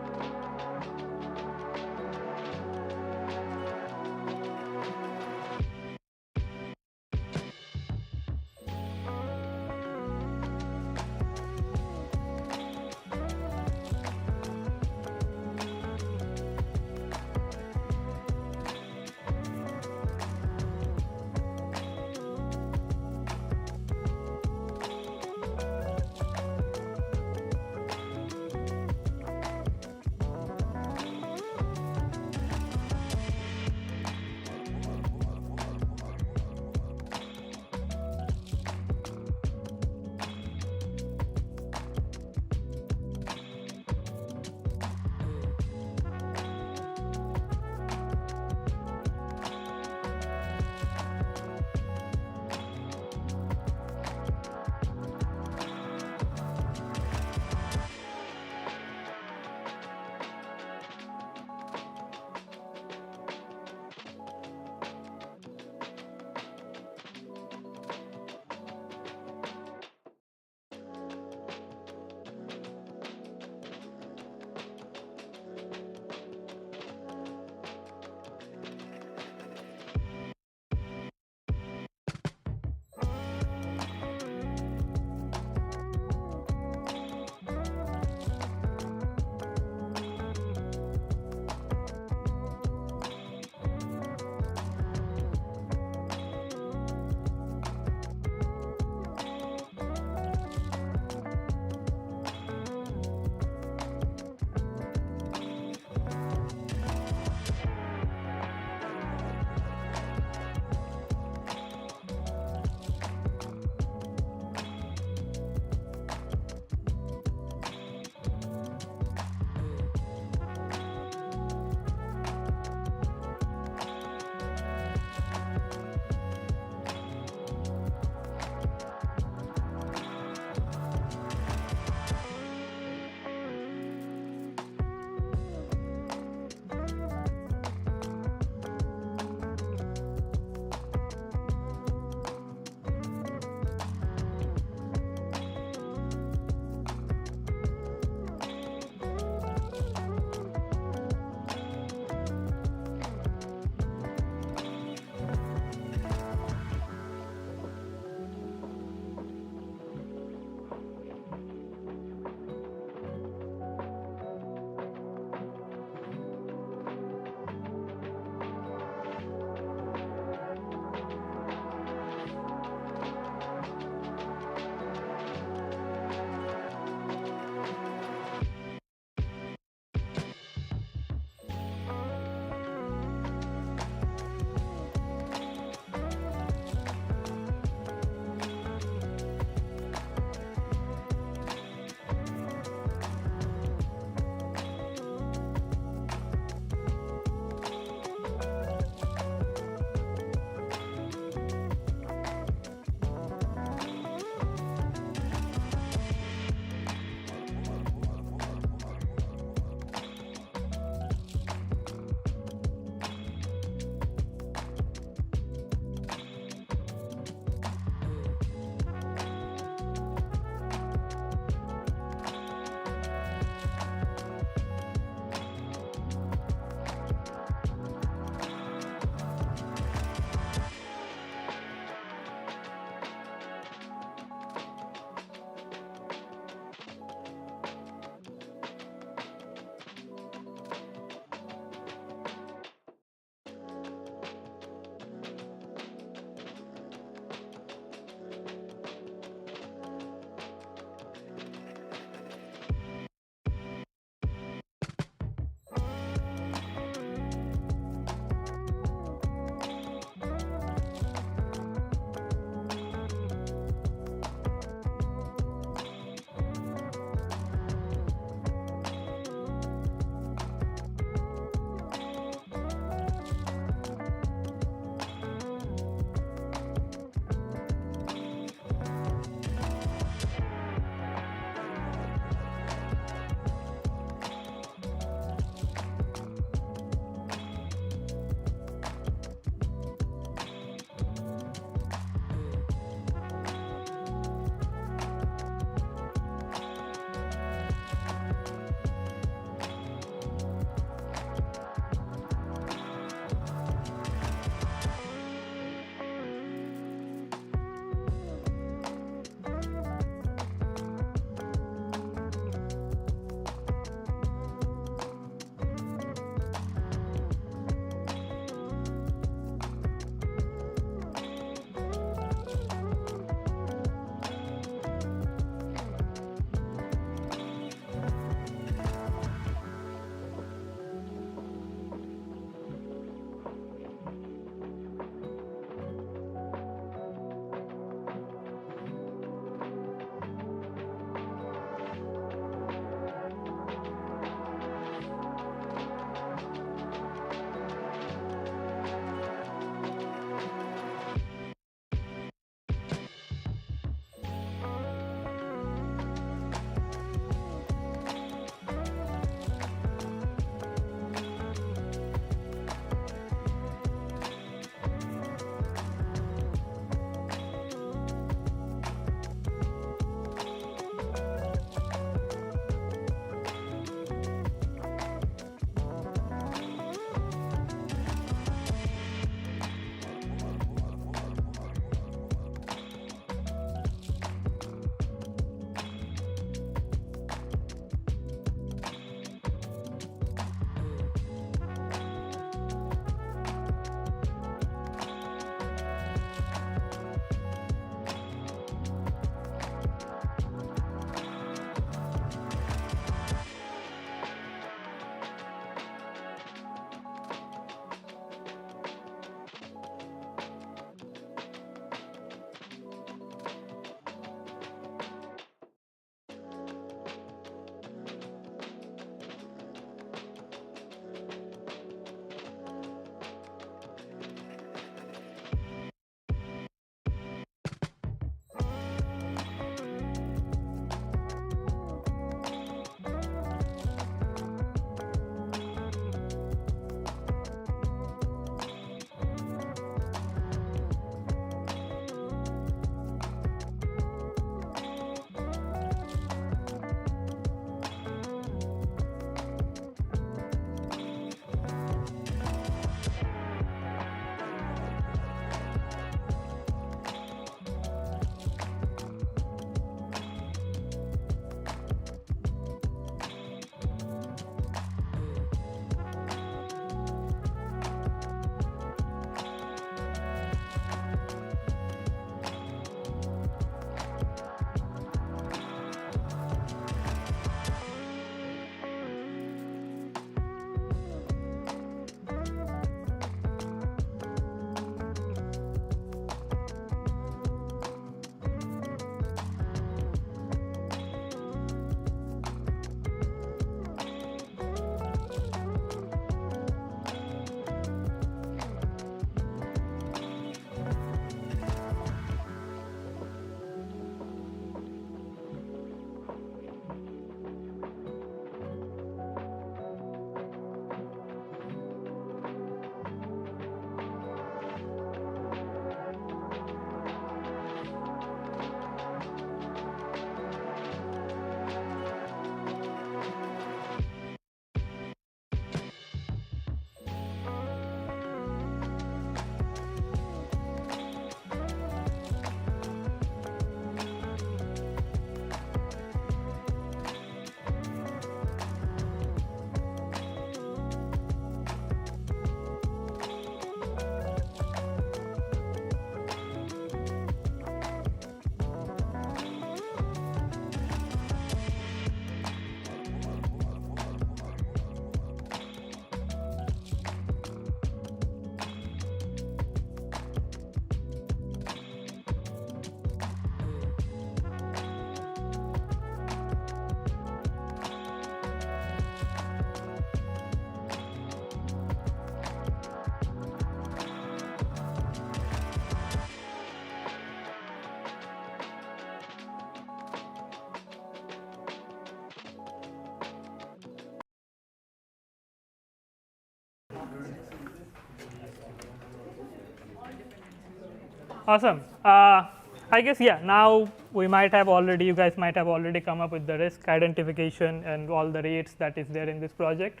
Awesome. I guess, yeah, now you guys might have already come up with the risk identification and all the rates that is there in this project,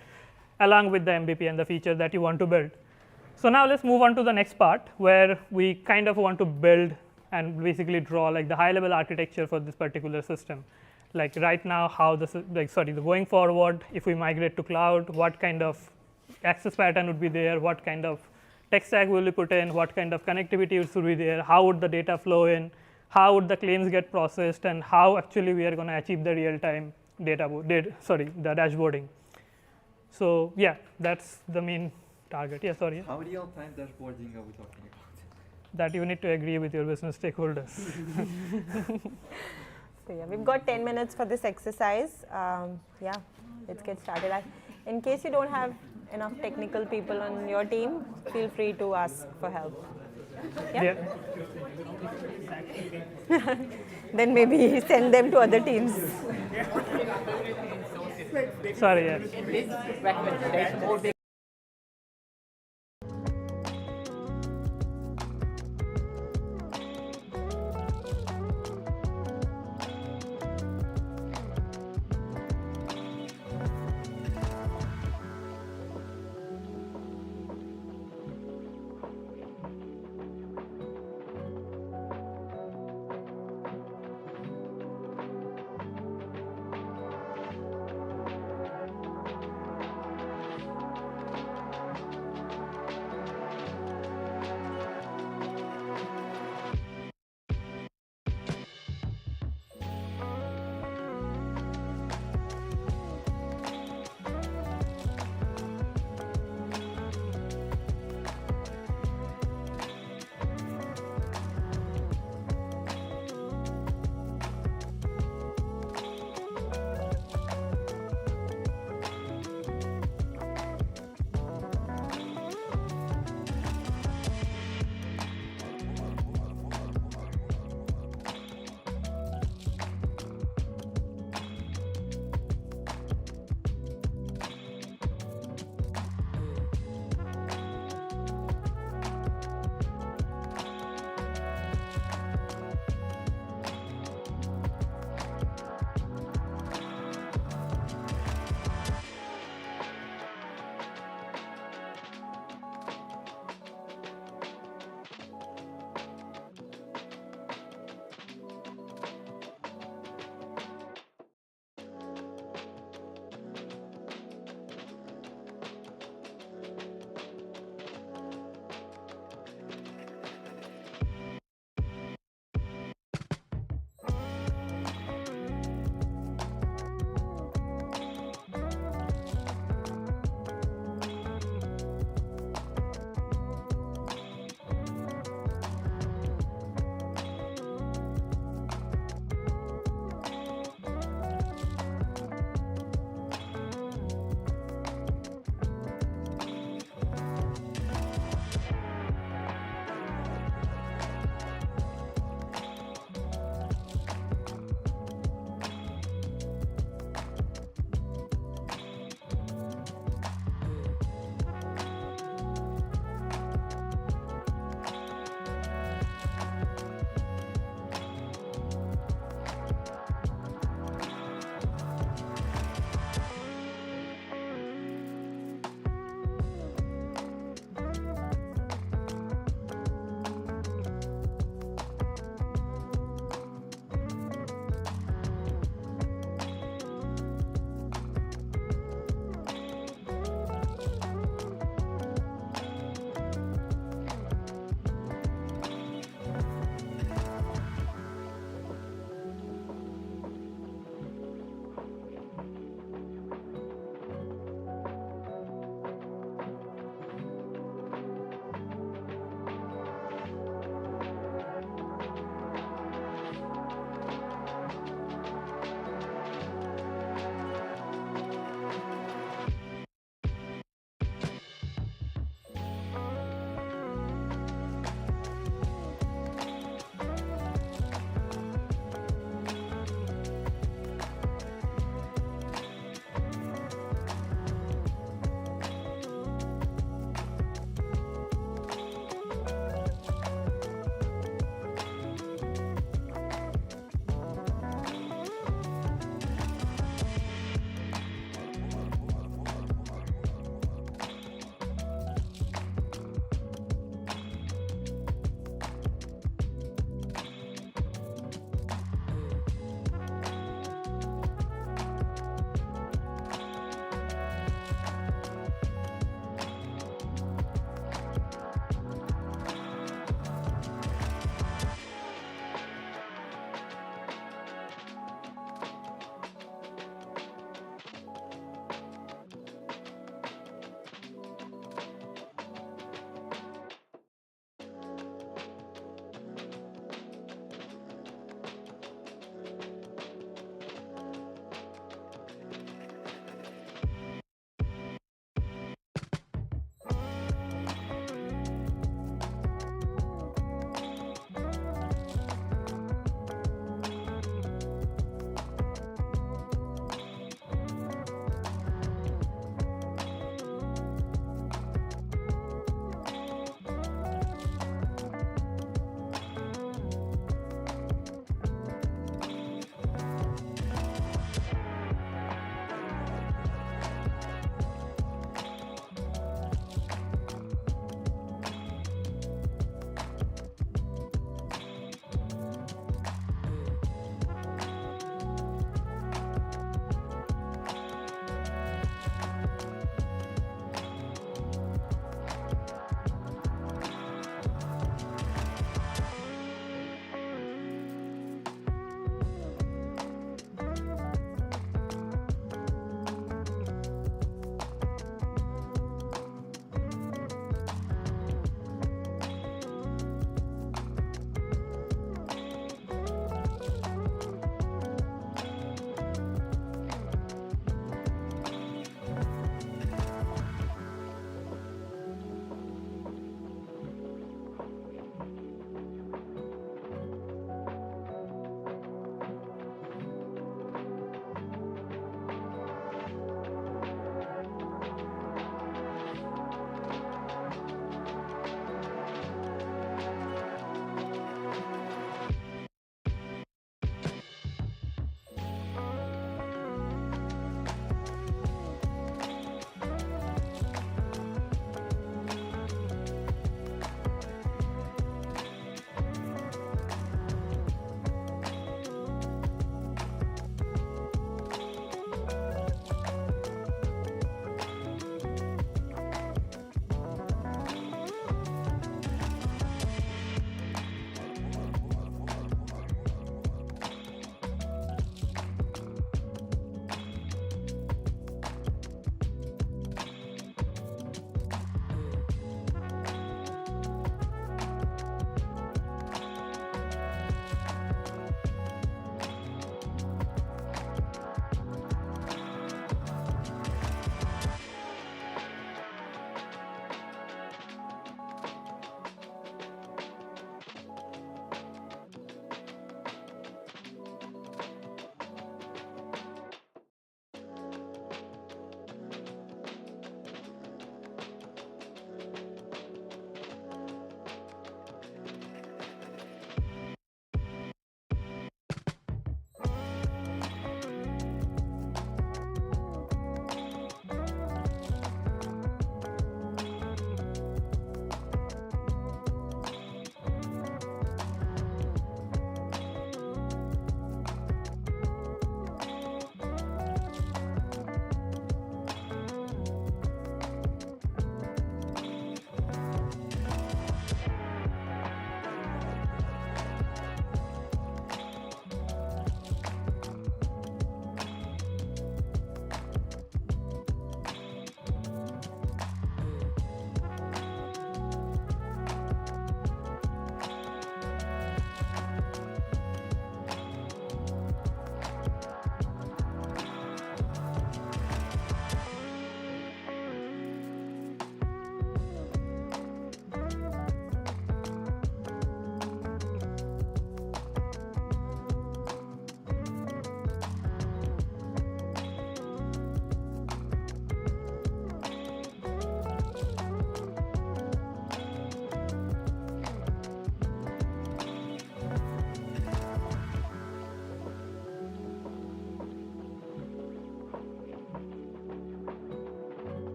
along with the MVP and the feature that you want to build. So now let's move on to the next part, where we kind of want to build and basically draw like the high level architecture for this particular system. Like right now, how this is, going forward, if we migrate to cloud, what kind of access pattern would be there, what kind of tech stack will we put in, what kind of connectivity should be there, how would the data flow in, how would the claims get processed, and how actually we are going to achieve the real time the dashboarding. So yeah, that's the main target. Yeah, sorry. How real time dashboarding are we talking about? That you need to agree with your business stakeholders. So yeah, we've got 10 minutes for this exercise. Yeah, let's get started. In case you don't have enough technical people on your team, feel free to ask for help. Yeah? Then maybe send them to other teams. Sorry, yeah. In this recommendation, all the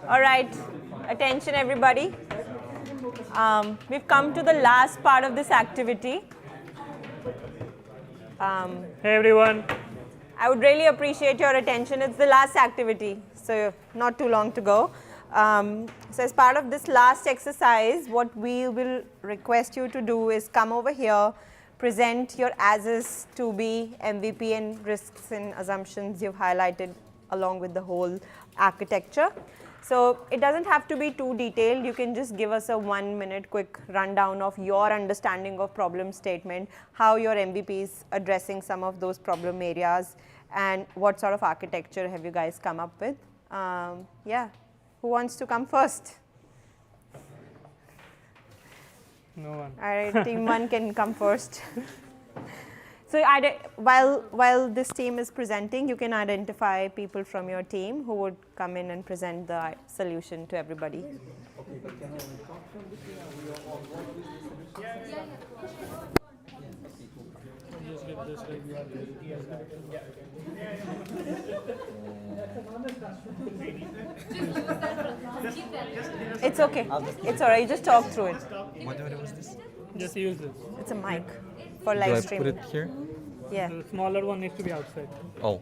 All right, attention everybody. We've come to the last part of this activity. Hey everyone. I would really appreciate your attention. It's the last activity, so not too long to go. So as part of this last exercise, what we will request you to do is come over here, present your as-is, to-be, MVP, and risks and assumptions you've highlighted along with the whole architecture. So it doesn't have to be too detailed. You can just give us a 1-minute quick rundown of your understanding of problem statement, how your MVP is addressing some of those problem areas, and what sort of architecture have you guys come up with. Yeah, who wants to come first? No one. All right, team 1 can come first. So while this team is presenting, you can identify people from your team who would come in and present the solution to everybody. It's okay. It's all right. You just talk through it. Whatever was this? Just use this. It's a mic for Do live I streaming. put it here? Yeah. The smaller one needs to be outside. Oh.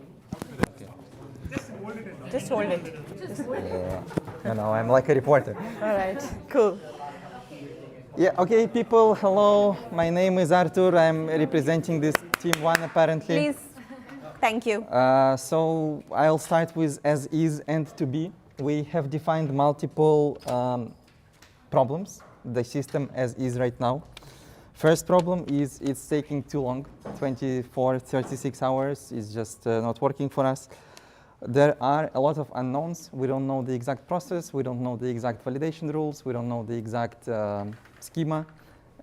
Just hold it. Yeah. No, I'm like a reporter. All right. Cool. Yeah, okay, people, hello. My name is Artur. I'm representing this team 1 apparently. Please. Thank you. So I'll start with as is and to be. We have defined multiple problems, the system as is right now. First problem is it's taking too long, 24, 36 hours is just not working for us. There are a lot of unknowns. We don't know the exact process, we don't know the exact validation rules, we don't know the exact schema,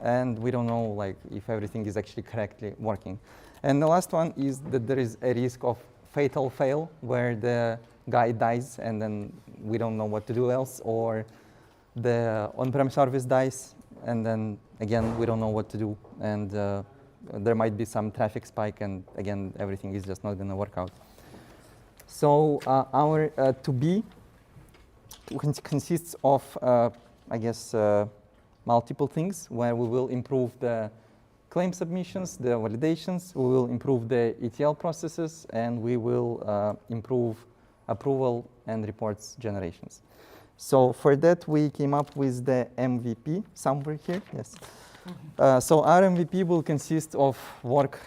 and we don't know like if everything is actually correctly working. And the last one is that there is a risk of fatal fail where the guy dies and then we don't know what to do else, or the on-prem service dies and then again we don't know what to do, and there might be some traffic spike and again everything is just not going to work out. So our to be consists of I guess multiple things where we will improve the claim submissions, the validations, we will improve the ETL processes, and we will improve approval and reports generations. So for that, we came up with the MVP somewhere here. Yes. So our MVP will consist of work.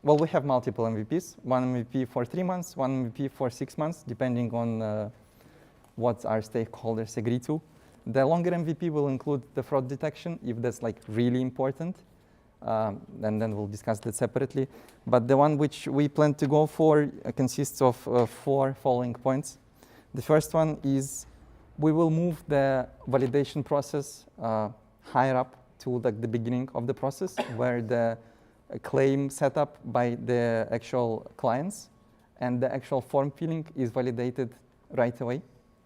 Well, we have multiple MVPs. One MVP for 3 months, one MVP for 6 months, depending on what our stakeholders agree to. The longer MVP will include the fraud detection, if that's like really important. And then we'll discuss that separately. But the one which we plan to go for consists of 4 following points. The first one is we will move the validation process higher up to like the beginning of the process, where the claim setup by the actual clients and the actual form filling is validated right away.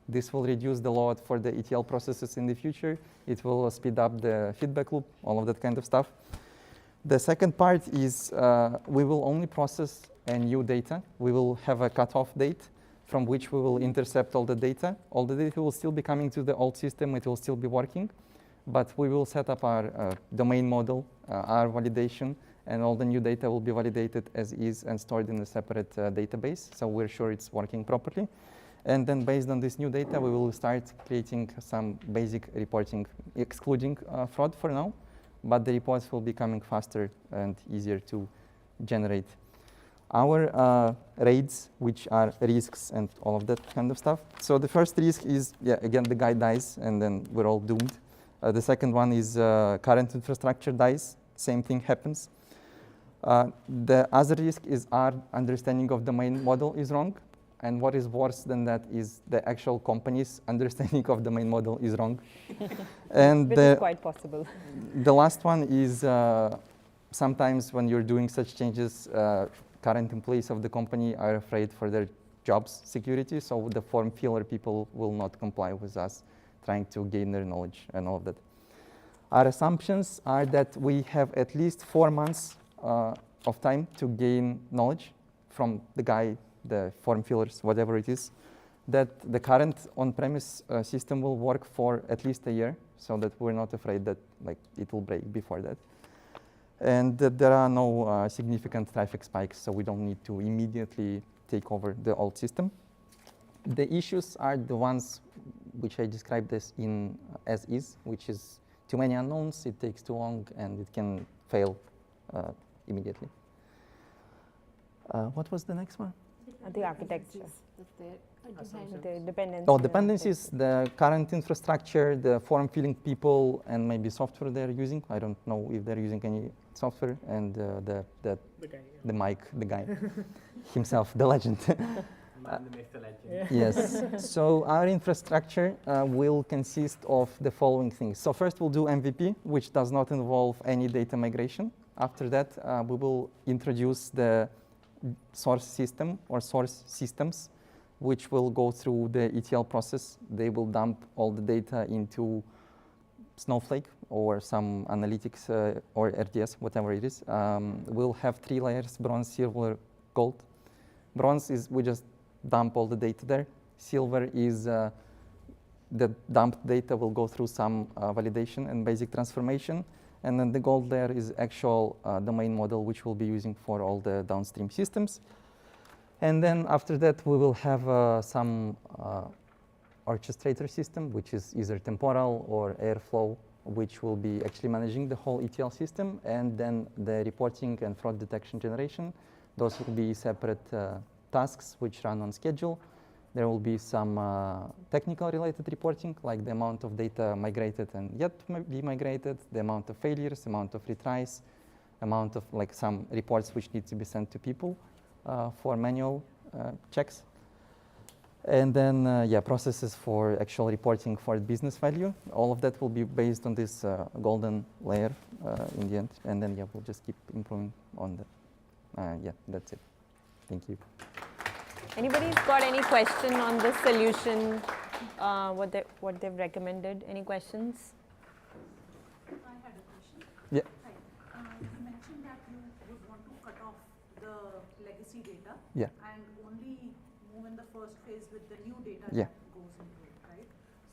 This will reduce the load for the ETL processes in the future. It will speed up the feedback loop, all of that kind of stuff. The second part is we will only process new data. We will have a cutoff date from which we will intercept all the data. All the data will still be coming to the old system. It will still be working. But we will set up our domain model, our validation, and all the new data will be validated as is and stored in a separate database. So we're sure it's working properly. And then based on this new data, we will start creating some basic reporting, excluding fraud for now. But the reports will be coming faster and easier to generate. Our raids, which are risks and all of that kind of stuff. So the first risk is, yeah, again, the guy dies and then we're all doomed. The second one is current infrastructure dies. Same thing happens. The other risk is our understanding of the main model is wrong. And what is worse than that is the actual company's understanding of the main model is wrong. And Which is quite possible. The last one is sometimes when you're doing such changes, current employees of the company are afraid for their jobs security, so the form filler people will not comply with us trying to gain their knowledge and all of that. Our assumptions are that we have at least 4 months of time to gain knowledge from the guy the form fillers, whatever it is, that the current on-premise system will work for at least a year, so that we're not afraid that like it will break before that. And that there are no significant traffic spikes, so we don't need to immediately take over the old system. The issues are the ones which I described as is, which is too many unknowns, it takes too long, and it can fail immediately. What was the next one? The architecture. The dependencies. Oh, dependencies, the current infrastructure, the form filling people, and maybe software they're using. I don't know if they're using any software, and the Mike, the guy himself, the legend. Man, the Mr. Legend. Yes. So our infrastructure will consist of the following things. So first we'll do MVP, which does not involve any data migration. After that, we will introduce the source system or source systems, which will go through the ETL process. They will dump all the data into Snowflake or some analytics or RDS, whatever it is. We'll have 3 layers, bronze, silver, gold. Bronze is we just dump all the data there. Silver is the dumped data will go through some validation and basic transformation. And then the gold layer is actual domain model, which we'll be using for all the downstream systems. And then after that, we will have some orchestrator system, which is either temporal or Airflow, which will be actually managing the whole ETL system. And then the reporting and fraud detection generation, those will be separate tasks which run on schedule. There will be some technical related reporting, like the amount of data migrated and yet to be migrated, the amount of failures, amount of retries, amount of like some reports which need to be sent to people for manual checks. And then, processes for actual reporting for business value. All of that will be based on this golden layer in the end. And then, we'll just keep improving on that. That's it. Thank you. Anybody's got any question on the solution, what they've recommended? Any questions? I had a question. Yeah. Hi. You mentioned that you would want to cut off the legacy data and only move in the first phase with the new data that goes into it, right?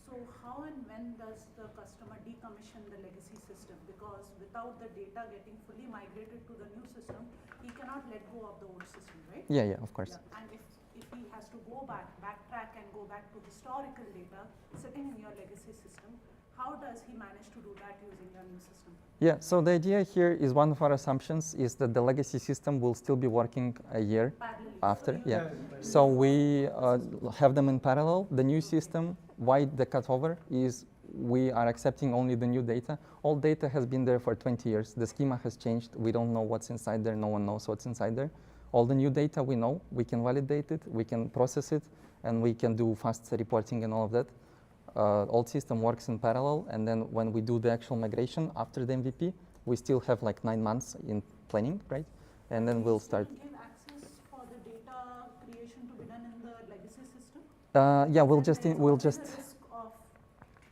So how and when does the customer decommission the legacy system? Because without the data getting fully migrated to the new system, he cannot let go of the old system, right? Yeah, of course. Yeah. And if he has to go backtrack and go back to historical data sitting in your legacy system, how does he manage to do that using your new system? Yeah, so the idea here is one of our assumptions is that the legacy system will still be working a year after. So we have them in parallel. The new system, why the cutover is we are accepting only the new data. All data has been there for 20 years. The schema has changed. We don't know what's inside there. No one knows what's inside there. All the new data we know, we can validate it, we can process it, and we can do fast reporting and all of that. Old system works in parallel, and then when we do the actual migration after the MVP, we still have like 9 months in planning, right? And then we'll start. Give access for the data creation to be done in the legacy system? We'll just. There's a risk of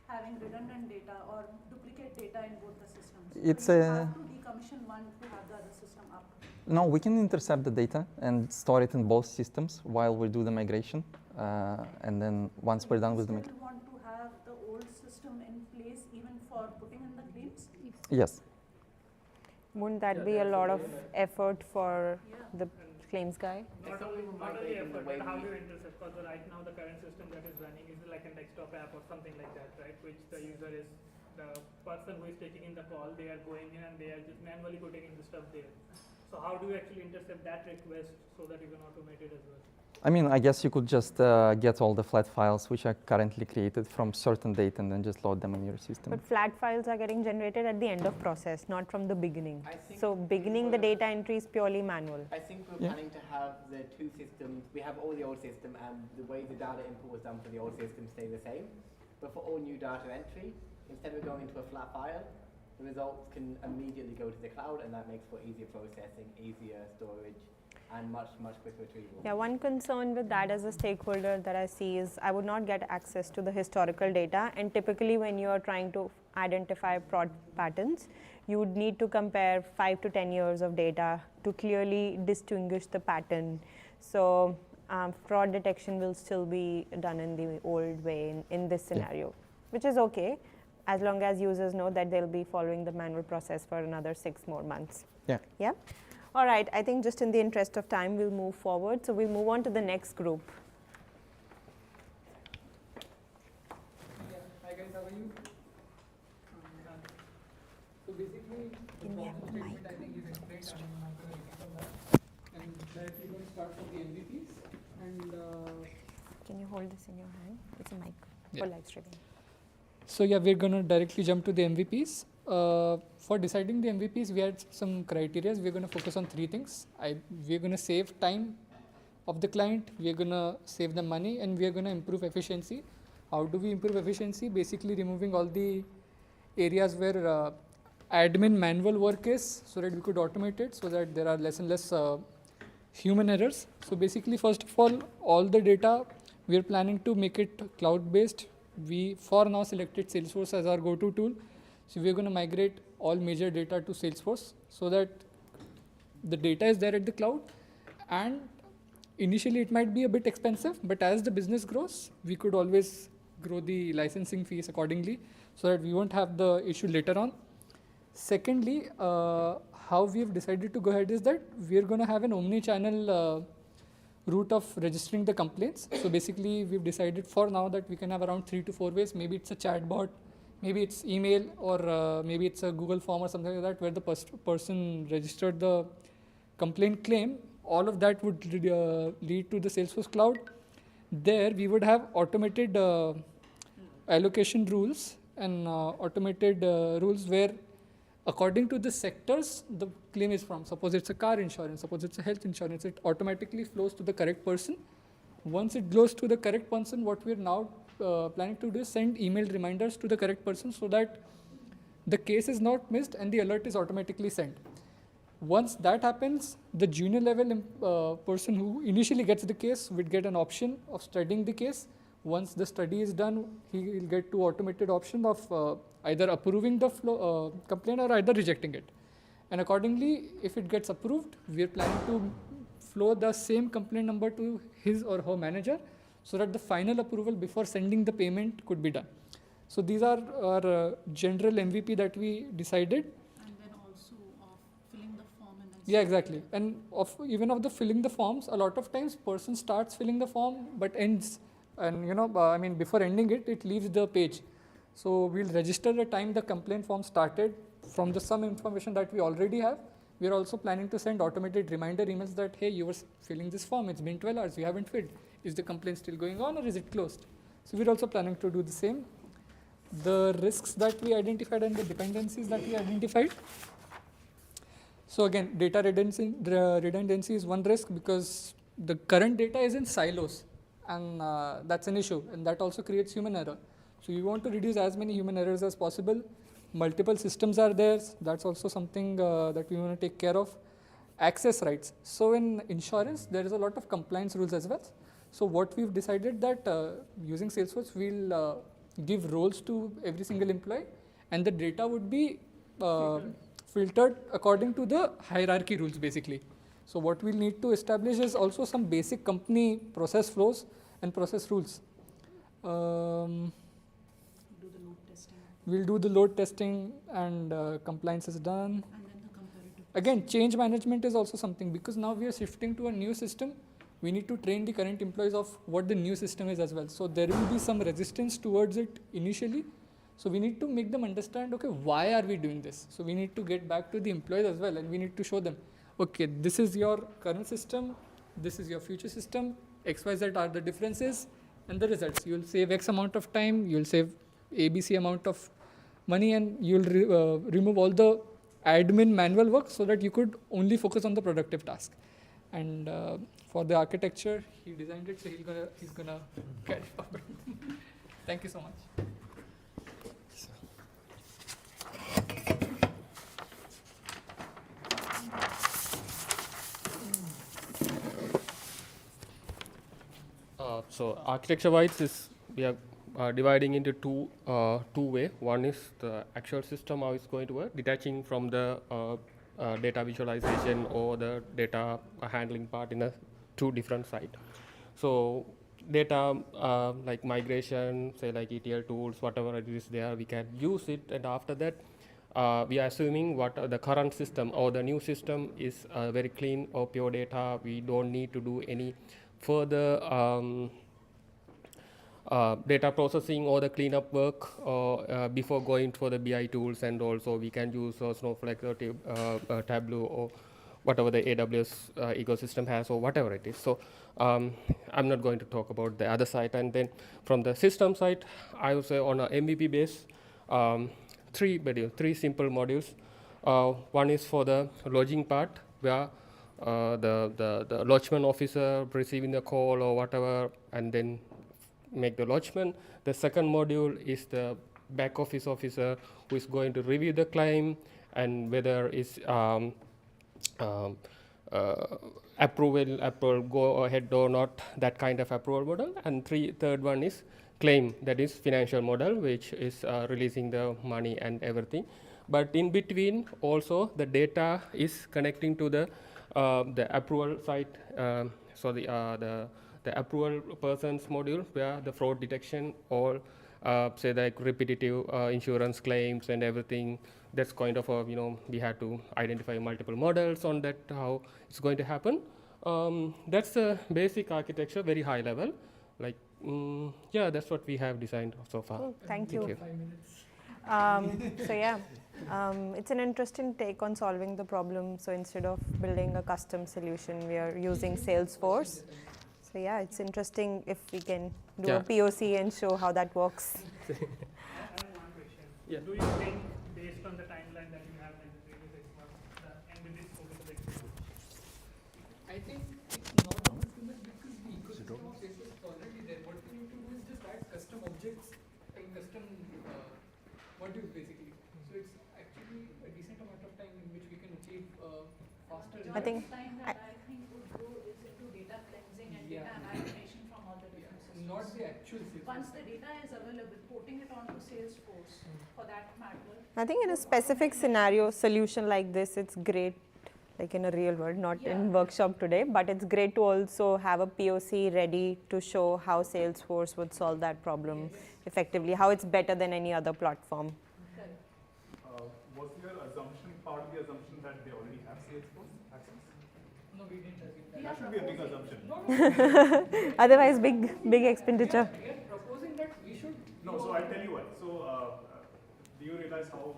having redundant data or duplicate data in both the systems. It's so you have to decommission one to have the other system up. No, we can intercept the data and store it in both systems while we do the migration. And then once we're done with the migration. Do you want to have the old system in place even for putting in the claims? Yes. Wouldn't that be a lot of effort for the claims guy? Not only effort, but how do you intercept? Because right now the current system that is running is like a desktop app or something like that, right? Which the user is, the person who is taking in the call, they are going in and they are just manually putting in the stuff there. So how do you actually intercept that request so that you can automate it as well? I mean, I guess you could just get all the flat files which are currently created from certain date and then just load them in your system. But flat files are getting generated at the end of process, not from the beginning. So beginning the data entry is purely manual. I think we're planning to have the two systems. We have all the old system and the way the data input was done for the old system stay the same. But for all new data entry, instead of going into a flat file, the results can immediately go to the cloud, and that makes for easier processing, easier storage, and much quicker retrieval. Yeah, one concern with that as a stakeholder that I see is I would not get access to the historical data, and typically when you are trying to identify fraud patterns, you would need to compare 5 to 10 years of data to clearly distinguish the pattern. So fraud detection will still be done in the old way in this scenario, which is okay, as long as users know that they'll be following the manual process for another 6 more months. Yeah. All right, I think just in the interest of time, we'll move forward. So we'll move on to the next group. Yeah. Hi guys, how are you? So basically, the problem statement I think is explained. I'm not going to repeat on that. And directly going to start from the MVPs. And Can you hold this in your hand? It's a mic Yeah. for live streaming. so yeah, we're going to directly jump to the MVPs. For deciding the MVPs, we had some criteria. We're going to focus on 3 things. We're going to save time of the client, we're going to save the money, and we're going to improve efficiency. How do we improve efficiency? Basically removing all the areas where admin manual work is, so that we could automate it, so that there are less and less human errors. So basically, first of all the data, we are planning to make it cloud-based. We for now selected Salesforce as our go-to tool. So we're going to migrate all major data to Salesforce, so that the data is there at the cloud. And initially it might be a bit expensive, but as the business grows, we could always grow the licensing fees accordingly, so that we won't have the issue later on. Secondly, how we've decided to go ahead is that we're going to have an omni-channel route of registering the complaints. So basically, we've decided for now that we can have around 3 to 4 ways. Maybe it's a chatbot, maybe it's email, or maybe it's a Google form or something like that, where the person registered the complaint claim. All of that would lead to the Salesforce cloud. There we would have automated allocation rules and automated rules where, according to the sectors the claim is from, suppose it's a car insurance, suppose it's a health insurance, it automatically flows to the correct person. Once it goes to the correct person, what we're now planning to do is send email reminders to the correct person, so that the case is not missed and the alert is automatically sent. Once that happens, the junior level person who initially gets the case would get an option of studying the case. Once the study is done, he will get 2 automated options of either approving the complaint or either rejecting it. And accordingly, if it gets approved, we are planning to flow the same complaint number to his or her manager, so that the final approval before sending the payment could be done. So these are our general MVP that we decided. And then also of filling the form and then. Yeah, exactly. And even of the filling the forms, a lot of times person starts filling the form but ends, and before ending it, it leaves the page. So we'll register the time the complaint form started from the some information that we already have. We are also planning to send automated reminder emails that, hey, you were filling this form, it's been 12 hours, you haven't filled. Is the complaint still going on, or is it closed? So we're also planning to do the same. The risks that we identified and the dependencies that we identified. So again, data redundancy is one risk, because the current data is in silos, and that's an issue, and that also creates human error. So you want to reduce as many human errors as possible. Multiple systems are there, that's also something that we want to take care of. Access rights. So in insurance, there is a lot of compliance rules as well. So what we've decided that using Salesforce, we'll give roles to every single employee, and the data would be filtered according to the hierarchy rules basically. So what we'll need to establish is also some basic company process flows and process rules. We'll do the load testing, and compliance is done. And then the comparative. Again, change management is also something, because now we are shifting to a new system. We need to train the current employees of what the new system is as well. So there will be some resistance towards it initially. So we need to make them understand, okay, why are we doing this? So we need to get back to the employees as well, and we need to show them, okay, this is your current system, this is your future system, XYZ are the differences and the results. You'll save X amount of time, you'll save ABC amount of money, and you'll remove all the admin manual work, so that you could only focus on the productive task. And for the architecture, he designed it, so he's gonna carry forward. Thank you so much. So architecture-wise, we are dividing into two way. One is the actual system, how it's going to work, detaching from the data visualization or the data handling part in a 2 different sites. So data like migration, say like ETL tools, whatever it is there, we can use it, and after that we are assuming what the current system or the new system is very clean or pure data. We don't need to do any further data processing or the cleanup work before going for the BI tools, and also we can use Snowflake or Tableau or whatever the AWS ecosystem has or whatever it is. So I'm not going to talk about the other side. And then from the system side, I would say on a MVP base, three simple modules. One is for the lodging part, where the lodgement officer receiving the call or whatever, and then make the lodgement. The second module is the back office officer who is going to review the claim and whether it's approval go ahead or not, that kind of approval model. And third one is claim, that is financial model, which is releasing the money and everything. But in between also the data is connecting to the approval side. So the approval person's module, where the fraud detection or say like repetitive insurance claims and everything, that's kind of we have to identify multiple models on that, how it's going to happen. That's the basic architecture, very high level. Like yeah, that's what we have designed so far. Cool. Thank you. 5 minutes. So yeah, it's an interesting take on solving the problem. So instead of building a custom solution, we are using Salesforce. So yeah, it's interesting if we can do a POC and show how that works. I have one question. Yeah. Do you think, based on the timeline that you have, like 3 to 6 months, the MVP focus a bit too much? I think it's not too much because the ecosystem of Salesforce is already there. What we need to do is just add custom objects and custom modules basically. So it's actually a decent amount of time in which we can achieve faster. I think Time that I think would go is into data cleansing and data amalgamation from all the different systems. Not the actual Salesforce. Once the data is available, porting it onto Salesforce for that matter. I think in a specific scenario solution like this, it's great, like in a real world, not in workshop today, but it's great to also have a POC ready to show how Salesforce would solve that problem effectively, how it's better than any other platform. Was your assumption, part of the assumption that they already have Salesforce access? No, we didn't assume that. That should be a big assumption. Otherwise, big expenditure. We are proposing that we should. No, so I'll tell you what. So do you realize how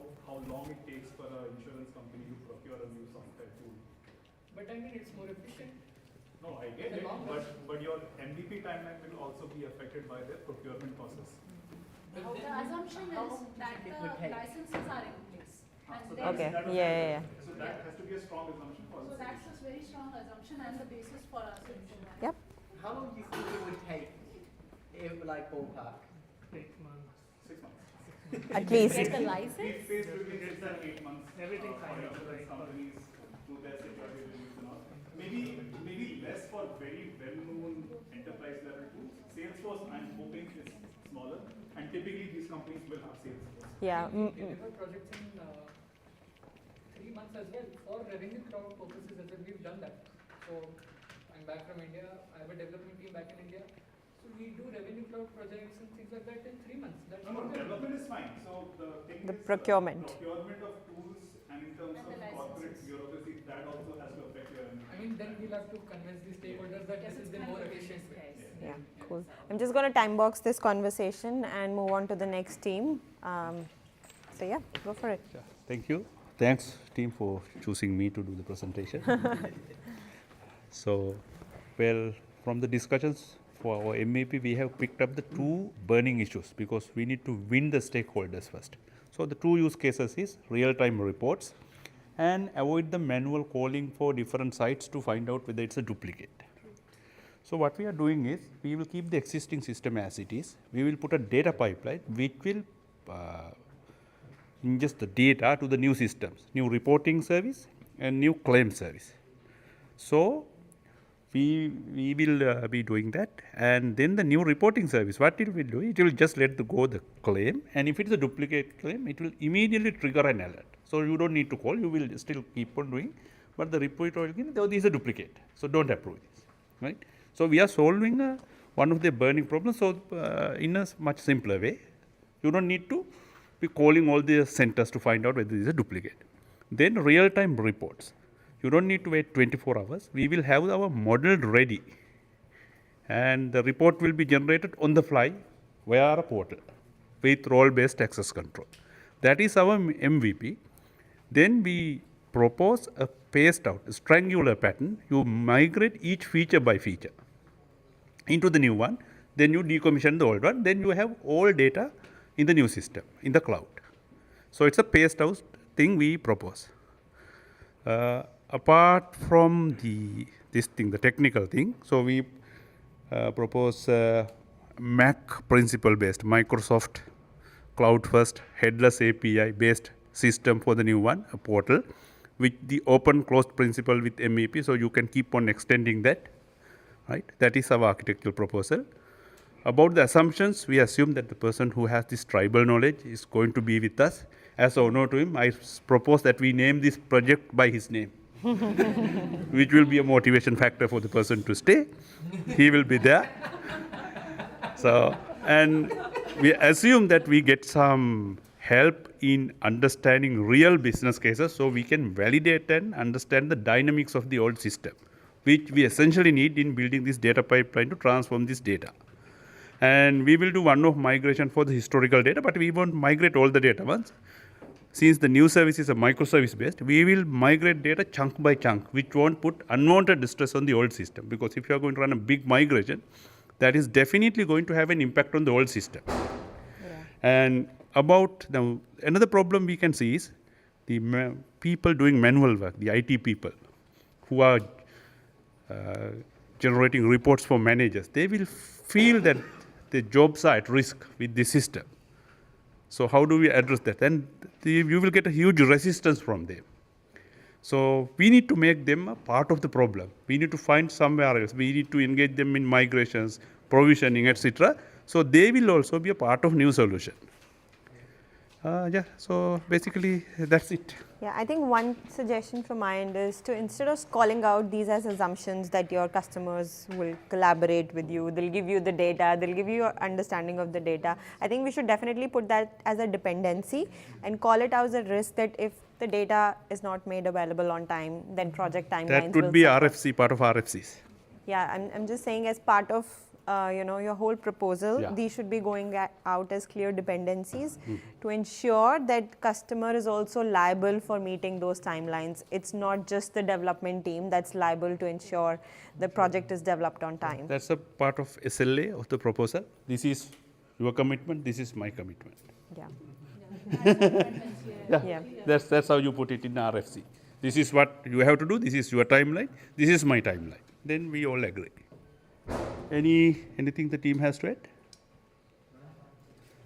long it takes for an insurance company to procure a new software tool? But I mean, it's more efficient. No, I get it, but your MVP timeline will also be affected by their procurement process. The assumption is that the licenses are in place. And Okay, That was yeah. So that has to be a strong assumption for So us. that's a very strong assumption and the basis for our solution. Yep. How long do you think it would take, if like ballpark? 6 months. 6 months. At least. Get the license? Phase release is 8 months. Everything for fine, insurance right. companies do their security reviews and all. Maybe less for very well-known enterprise level tools. Salesforce, I'm hoping, is smaller, and typically these companies will have Salesforce. Yeah. We deliver projects in 3 months as well for revenue cloud purposes as well. We've done that. So I'm back from India. I have a development team back in India. So we do revenue cloud projects and things like that in 3 months. That's No, development is fine. So the thing The is procurement. procurement of tools, and in terms And the of corporate licenses. bureaucracy, that also has to affect your I mean, then we'll have to convince the stakeholders that this is the more efficient way. Yeah, cool. I'm just going to time box this conversation and move on to the next team. So yeah, go for it. Yeah, thank you. Thanks, team, for choosing me to do the presentation. So, well, from the discussions for our MVP, we have picked up the 2 burning issues because we need to win the stakeholders first. So, the 2 use cases is real-time reports and avoid the manual calling for different sites to find out whether it's a duplicate. So, what we are doing is, we will keep the existing system as it is. We will put a data pipeline which will ingest the data to the new systems, new reporting service and new claim service. So, we will be doing that, and then the new reporting service, what it will do, it will just let go the claim, and if it is a duplicate claim, it will immediately trigger an alert. So, you don't need to call, you will still keep on doing, but the report will give, though this is a duplicate, so don't approve this, right. So we are solving one of the burning problems. So in a much simpler way, you don't need to be calling all the centers to find out whether there is a duplicate. Then real-time reports. You don't need to wait 24 hours. We will have our model ready, and the report will be generated on the fly via a portal with role-based access control. That is our MVP. Then we propose a paced out, a triangular pattern. You migrate each feature by feature into the new one, then you decommission the old one, then you have all data in the new system, in the cloud. So it's a paced out thing we propose. Apart from the technical thing, so we propose Mac principle based, Microsoft Cloud First headless API based system for the new one, a portal with the open closed principle with MEP, so you can keep on extending that, right? That is our architectural proposal. About the assumptions, we assume that the person who has this tribal knowledge is going to be with us. As honor to him, I propose that we name this project by his name, which will be a motivation factor for the person to stay. He will be there. So, and we assume that we get some help in understanding real business cases, so we can validate and understand the dynamics of the old system, which we essentially need in building this data pipeline to transform this data. And we will do one-off migration for the historical data, but we won't migrate all the data once. Since the new service is a microservice based, we will migrate data chunk by chunk, which won't put unwanted distress on the old system. Because if you are going to run a big migration, that is definitely going to have an impact on the old system. Yeah. And about another problem we can see is the people doing manual work, the IT people who are generating reports for managers. They will feel that their jobs are at risk with this system. So how do we address that? And you will get a huge resistance from them. So we need to make them a part of the problem. We need to find somewhere else. We need to engage them in migrations, provisioning, etc. So they will also be a part of new solution. Yeah, so basically that's it. Yeah, I think one suggestion from my end is to, instead of calling out these as assumptions that your customers will collaborate with you, they'll give you the data, they'll give you your understanding of the data. I think we should definitely put that as a dependency and call it out as a risk that if the data is not made available on time, then project timelines that could will be suffer. RFC, part of RFCs. Yeah, I'm just saying as part of your whole proposal, Yeah. these should be going out as clear dependencies to ensure that customer is also liable for meeting those timelines. It's not just the development team that's liable to ensure the project is developed on time. That's a part of SLA of the proposal. This is your commitment, this is my commitment. Yeah. Yeah. That's how you put it in RFC. This is what you have to do, this is your timeline, this is my timeline. Then we all agree. Anything the team has to add?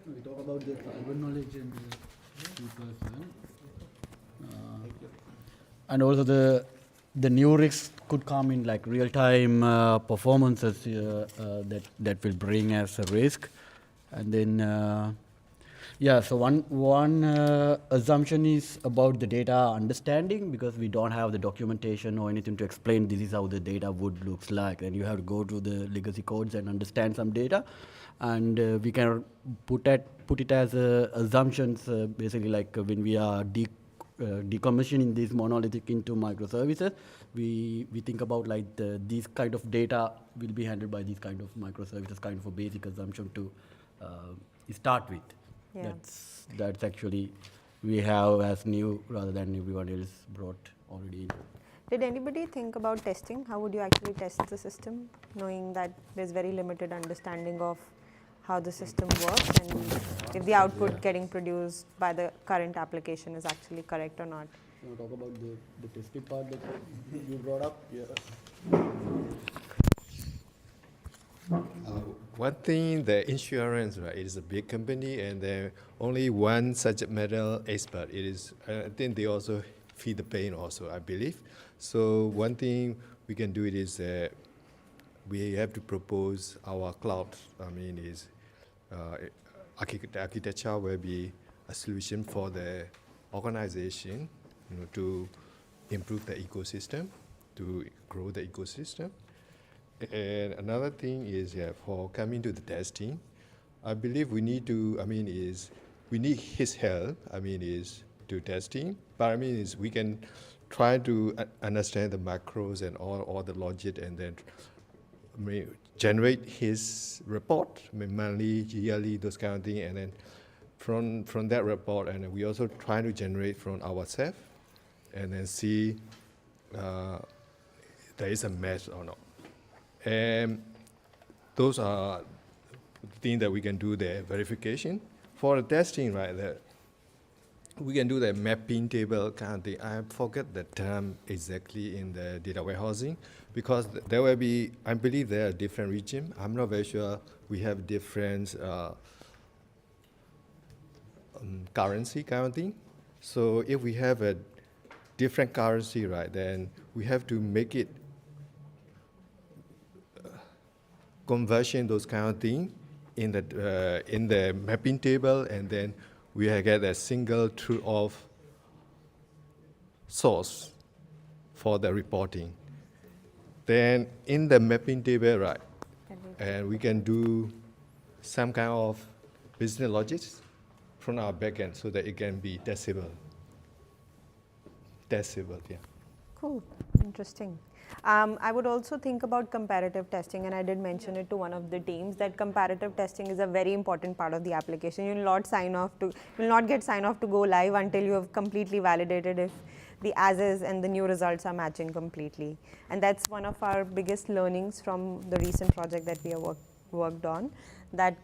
We talk about the tribal knowledge and the person. And also the new risks could come in like real-time performances that will bring as a risk. And then yeah, so one assumption is about the data understanding, because we don't have the documentation or anything to explain this is how the data would looks like, and you have to go to the legacy codes and understand some data, and we can put it as assumptions basically like when we are decommissioning these monolithic into microservices, we think about like these kind of data will be handled by these kind of microservices, kind of a basic assumption to start with. Yeah. That's actually we have as new rather than everyone else brought already in. Did anybody think about testing? How would you actually test the system, knowing that there's very limited understanding of how the system works and if the output getting produced by the current application is actually correct or not? You want to talk about the testing part that you brought up? Yeah. One thing, the insurance, right? It is a big company, and there only one subject matter expert. It is, I think they also feel the pain also, I believe. So one thing we can do it is we have to propose our cloud. I mean, is architecture will be a solution for the organization, to improve the ecosystem, to grow the ecosystem. And another thing is, for coming to the testing, I believe we need to, we need his help, is to testing. But we can try to understand the macros and all the logic and then generate his report, monthly, yearly, those kind of things. And then from that report, and we also try to generate from ourselves and then see there is a match or not. And those are the things that we can do the verification. For the testing, right, we can do the mapping table kind of thing. I forget the term exactly in the data warehousing because there will be, I believe there are different regimes. I'm not very sure we have different currency kind of thing. So if we have a different currency, right, then we have to make it conversion, those kind of thing in the mapping table, and then we get a single true of source for the reporting. Then in the mapping table, right, and we can do some kind of business logics from our backend so that it can be testable. Testable, yeah. Cool, interesting. I would also think about comparative testing, and I did mention it to one of the teams that comparative testing is a very important part of the application. You will not get sign off to go live until you have completely validated if the as-is and the new results are matching completely. And that's one of our biggest learnings from the recent project that we have worked on, that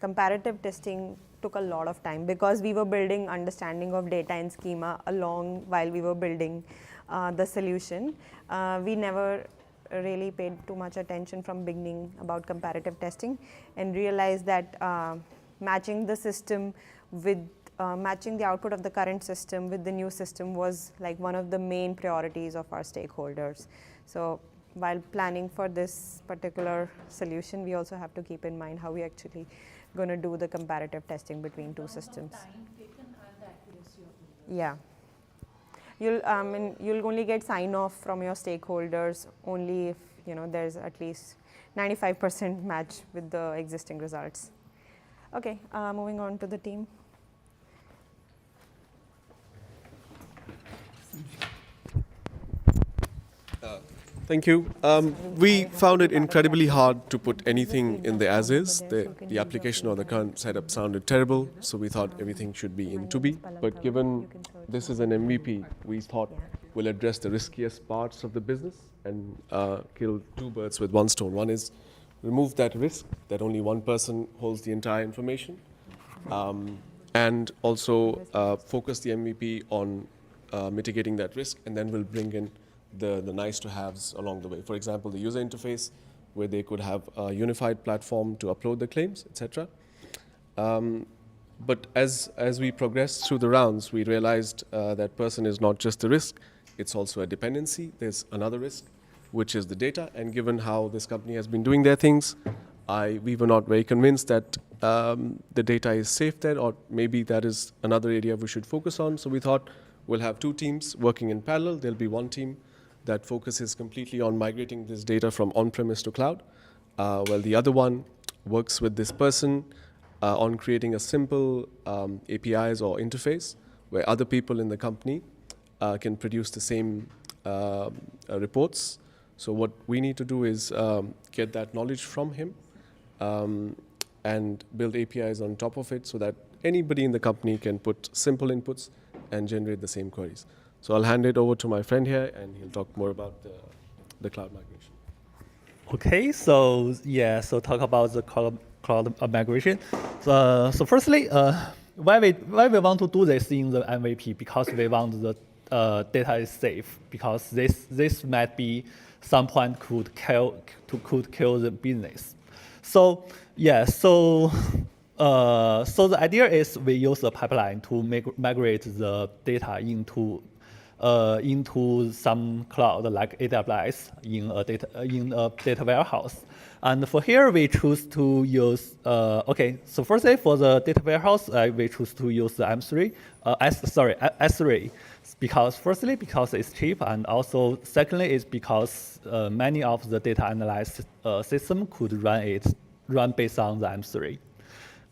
comparative testing took a lot of time because we were building understanding of data and schema along while we were building the solution. We never really paid too much attention from beginning about comparative testing and realized that matching the system with matching the output of the current system with the new system was like one of the main priorities of our stakeholders. So while planning for this particular solution, we also have to keep in mind how we actually going to do the comparative testing between two systems. Time taken and the accuracy of the Yeah. You'll only get sign off from your stakeholders only if there's at least 95% match with the existing results. Okay, moving on to the team. Thank you. We found it incredibly hard to put anything in the as-is. The application or the current setup sounded terrible, so we thought everything should be in to be. But given this is an MVP, we thought we'll address the riskiest parts of the business and kill two birds with one stone. One is remove that risk that only one person holds the entire information, and also focus the MVP on mitigating that risk, and then we'll bring in the nice to haves along the way. For example, the user interface where they could have a unified platform to upload the claims, etc. But as we progressed through the rounds, we realized that person is not just the risk, it's also a dependency. There's another risk, which is the data. And given how this company has been doing their things, we were not very convinced that the data is safe there, or maybe that is another area we should focus on. So we thought we'll have two teams working in parallel. There'll be one team that focuses completely on migrating this data from on-premise to cloud, while the other one works with this person on creating a simple APIs or interface where other people in the company can produce the same reports. So what we need to do is get that knowledge from him and build APIs on top of it so that anybody in the company can put simple inputs and generate the same queries. So I'll hand it over to my friend here, and he'll talk more about the cloud migration. Okay, so yeah, so talk about the cloud migration. So firstly, why we want to do this in the MVP? Because we want the data is safe. Because this might be some point could kill the business. So yeah, so the idea is we use a pipeline to migrate the data into some cloud like AWS in a data warehouse. And for here we choose to use so firstly for the data warehouse we choose to use the S3. Because firstly, because it's cheap, and also secondly, is because many of the data analysis system could run based on the M3.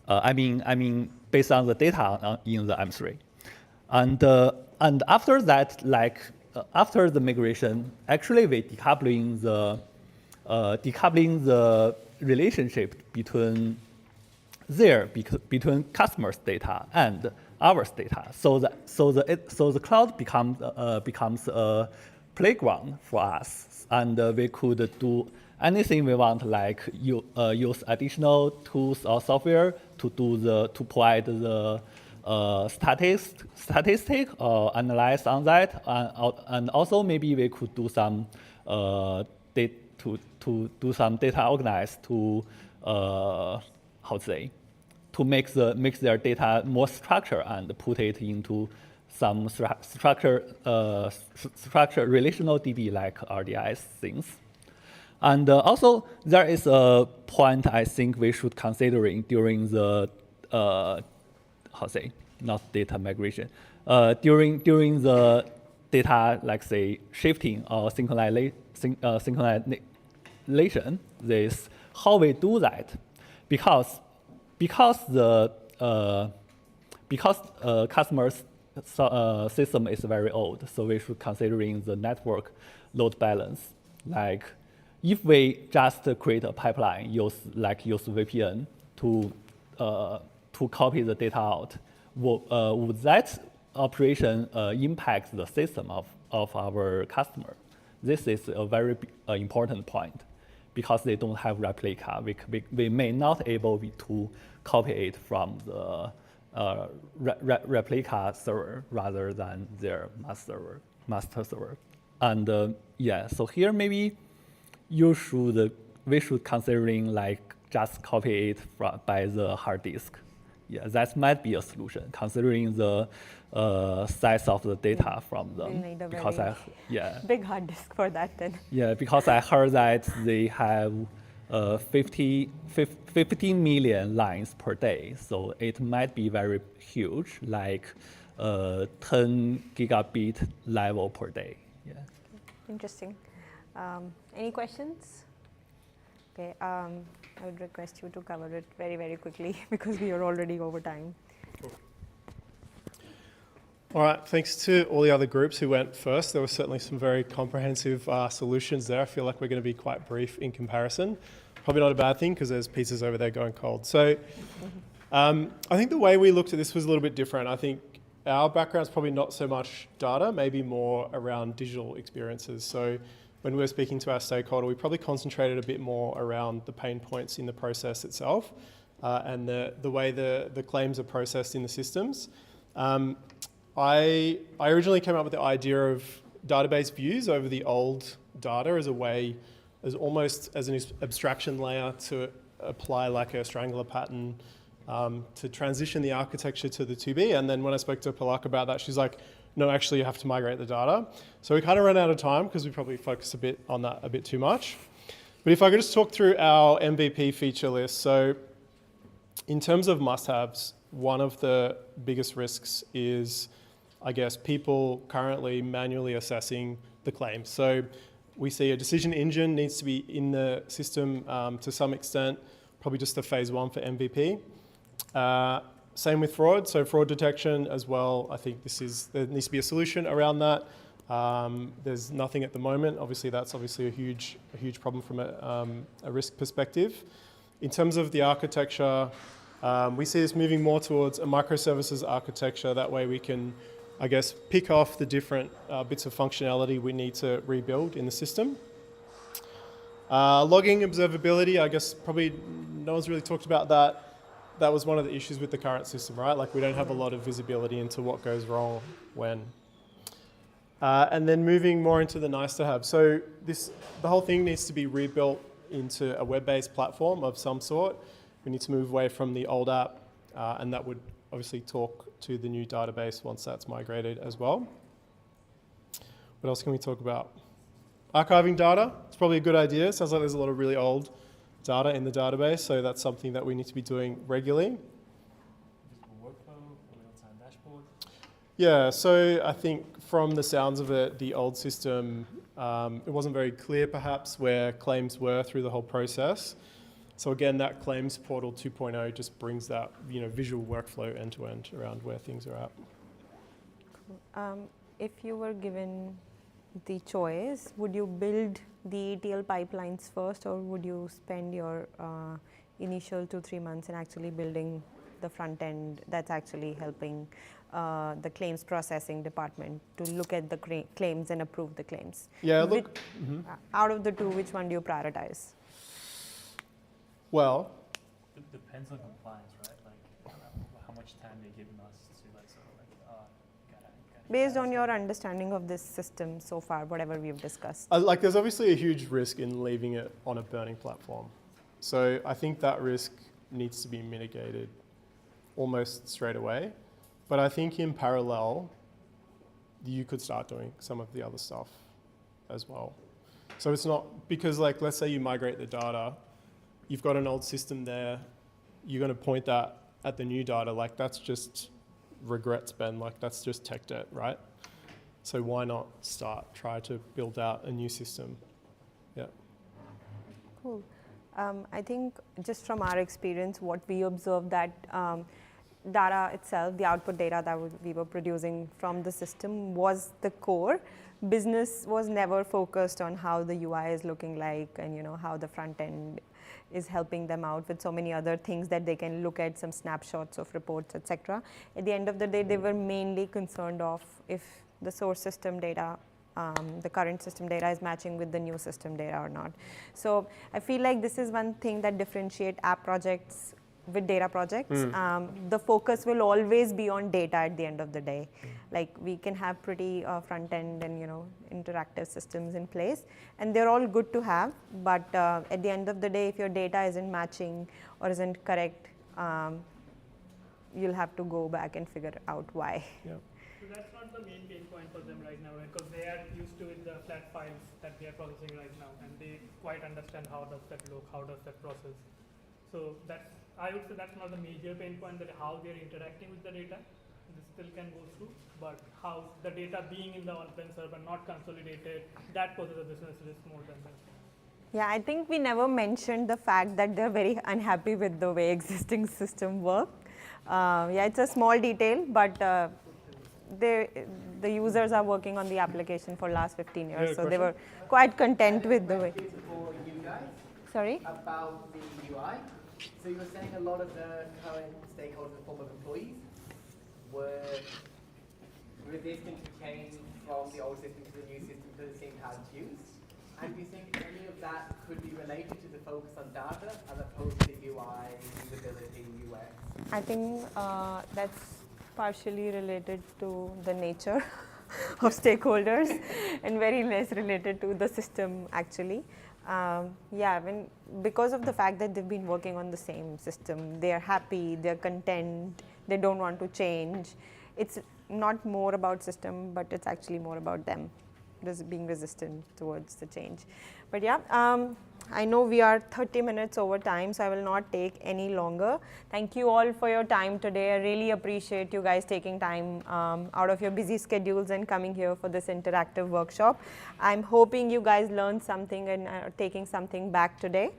I mean based on the data in the M3, and after that, like after the migration, actually we decoupling the relationship between customers' data and ours data. So the cloud becomes a playground for us, and we could do anything we want, like use additional tools or software to provide the statistic or analyze on that, and also maybe we could do some do some data organized to to make their data more structured and put it into some structured relational DB like RDS things. And also there is a point I think we should considering during the not data migration, during the data, like say shifting or synchronization, this how we do that, because the customer's system is very old, so we should considering the network load balance. Like if we just create a pipeline, use VPN to copy the data out, would that operation impact the system of our customer? This is a very important point, because they don't have replica. We may not able to copy it from the replica server rather than their master server. And yeah, so here maybe we should considering like just copy it by the hard disk. Yeah, that might be a solution considering the size of the data from them. We'll need a because big hard disk for that then. Yeah, because I heard that they have 15 million lines per day, so it might be very huge, like 10 gigabit level per day. Yeah. Interesting. Any questions? Okay, I would request you to cover it very, very quickly because we are already over time. Cool. All right, thanks to all the other groups who went first. There were certainly some very comprehensive solutions there. I feel like we're going to be quite brief in comparison. Probably not a bad thing because there's pizzas over there going cold. So I think the way we looked at this was a little bit different. I think our background's probably not so much data, maybe more around digital experiences. So when we were speaking to our stakeholder, we probably concentrated a bit more around the pain points in the process itself and the way the claims are processed in the systems. I originally came up with the idea of database views over the old data as a way, almost as an abstraction layer to apply like a strangler pattern to transition the architecture to the 2B. And then when I spoke to Palak about that, she's like, no, actually you have to migrate the data. So we kind of ran out of time because we probably focused a bit on that a bit too much. But if I could just talk through our MVP feature list. So in terms of must-haves, one of the biggest risks is, I guess, people currently manually assessing the claims. So we see a decision engine needs to be in the system to some extent, probably just a phase one for MVP. Same with fraud, so fraud detection as well. I think there needs to be a solution around that. There's nothing at the moment. Obviously, that's obviously a huge problem from a risk perspective. In terms of the architecture, we see this moving more towards a microservices architecture. That way we can, I guess, pick off the different bits of functionality we need to rebuild in the system. Logging observability, I guess probably no one's really talked about that. That was one of the issues with the current system, right? Like we don't have a lot of visibility into what goes wrong when. And then moving more into the nice to have. So the whole thing needs to be rebuilt into a web-based platform of some sort. We need to move away from the old app, and that would obviously talk to the new database once that's migrated as well. What else can we talk about? Archiving data, it's probably a good idea. Sounds like there's a lot of really old data in the database, so that's something that we need to be doing regularly. Yeah, so I think from the sounds of it, the old system, it wasn't very clear perhaps where claims were through the whole process. So again, that claims portal 2.0 just brings that visual workflow end to end around where things are at. If you were given the choice, would you build the ETL pipelines first, or would you spend your initial 2-3 months in actually building the front end that's actually helping the claims processing department to look at the claims and approve the claims? Yeah, look. Out of the two, which one do you prioritize? Well, it depends on compliance, right? Like how much time they're giving us to like sort of like Based on your understanding of this system so far, whatever we've discussed. Like there's obviously a huge risk in leaving it on a burning platform. So I think that risk needs to be mitigated almost straight away. But I think in parallel, you could start doing some of the other stuff as well. So it's not, because like, let's say you migrate the data, you've got an old system there, you're going to point that at the new data, like that's just regret spend, like that's just tech debt, right? So why not try to build out a new system? Yeah. Cool. I think just from our experience, what we observed that data itself, the output data that we were producing from the system was the core. Business was never focused on how the UI is looking like and how the front end is helping them out with so many other things that they can look at, some snapshots of reports, etc. At the end of the day, they were mainly concerned of if the source system data, the current system data is matching with the new system data or not. So I feel like this is one thing that differentiates app projects with data projects. The focus will always be on data at the end of the day. Like we can have pretty front end and interactive systems in place, and they're all good to have, but at the end of the day, if your data isn't matching or isn't correct, you'll have to go back and figure out why. Yep. So that's not the main pain point for them right now, right? Because they are used to it, the flat files that we are processing right now, and they quite understand how does that look, how does that process. So that's, I would say that's not the major pain point, that how they're interacting with the data. This still can go through, but how the data being in the on-prem server, not consolidated, that poses a business risk more than that. Yeah, I think we never mentioned the fact that they're very unhappy with the way existing system work. Yeah, it's a small detail, but the users are working on the application for last 15 years, so they were quite content with the way. For you guys, Sorry? about the UI. So you were saying a lot of the current stakeholders in the form of employees were resistant to change from the old system to the new system because it seemed hard to use. And do you think any of that could be related to the focus on data as opposed to UI, usability, UX? I think that's partially related to the nature of stakeholders and very less related to the system actually. Yeah, because of the fact that they've been working on the same system, they're happy, they're content, they don't want to change. It's not more about system, but it's actually more about them being resistant towards the change. But yeah, I know we are 30 minutes over time, so I will not take any longer. Thank you all for your time today. I really appreciate you guys taking time out of your busy schedules and coming here for this interactive workshop. I'm hoping you guys learned something and are taking something back today.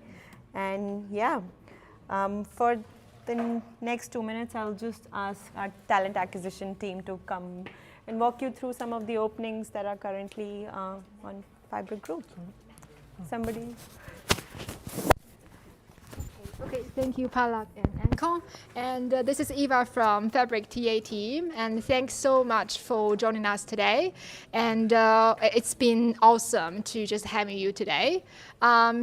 And yeah, for the next 2 minutes, I'll just ask our talent acquisition team to come and walk you through some of the openings that are currently on Fabric Group. Somebody? Okay, thank you, Palak and Ankon. And this is Eva from Fabric TA team. And thanks so much for joining us today. And it's been awesome to just have you today.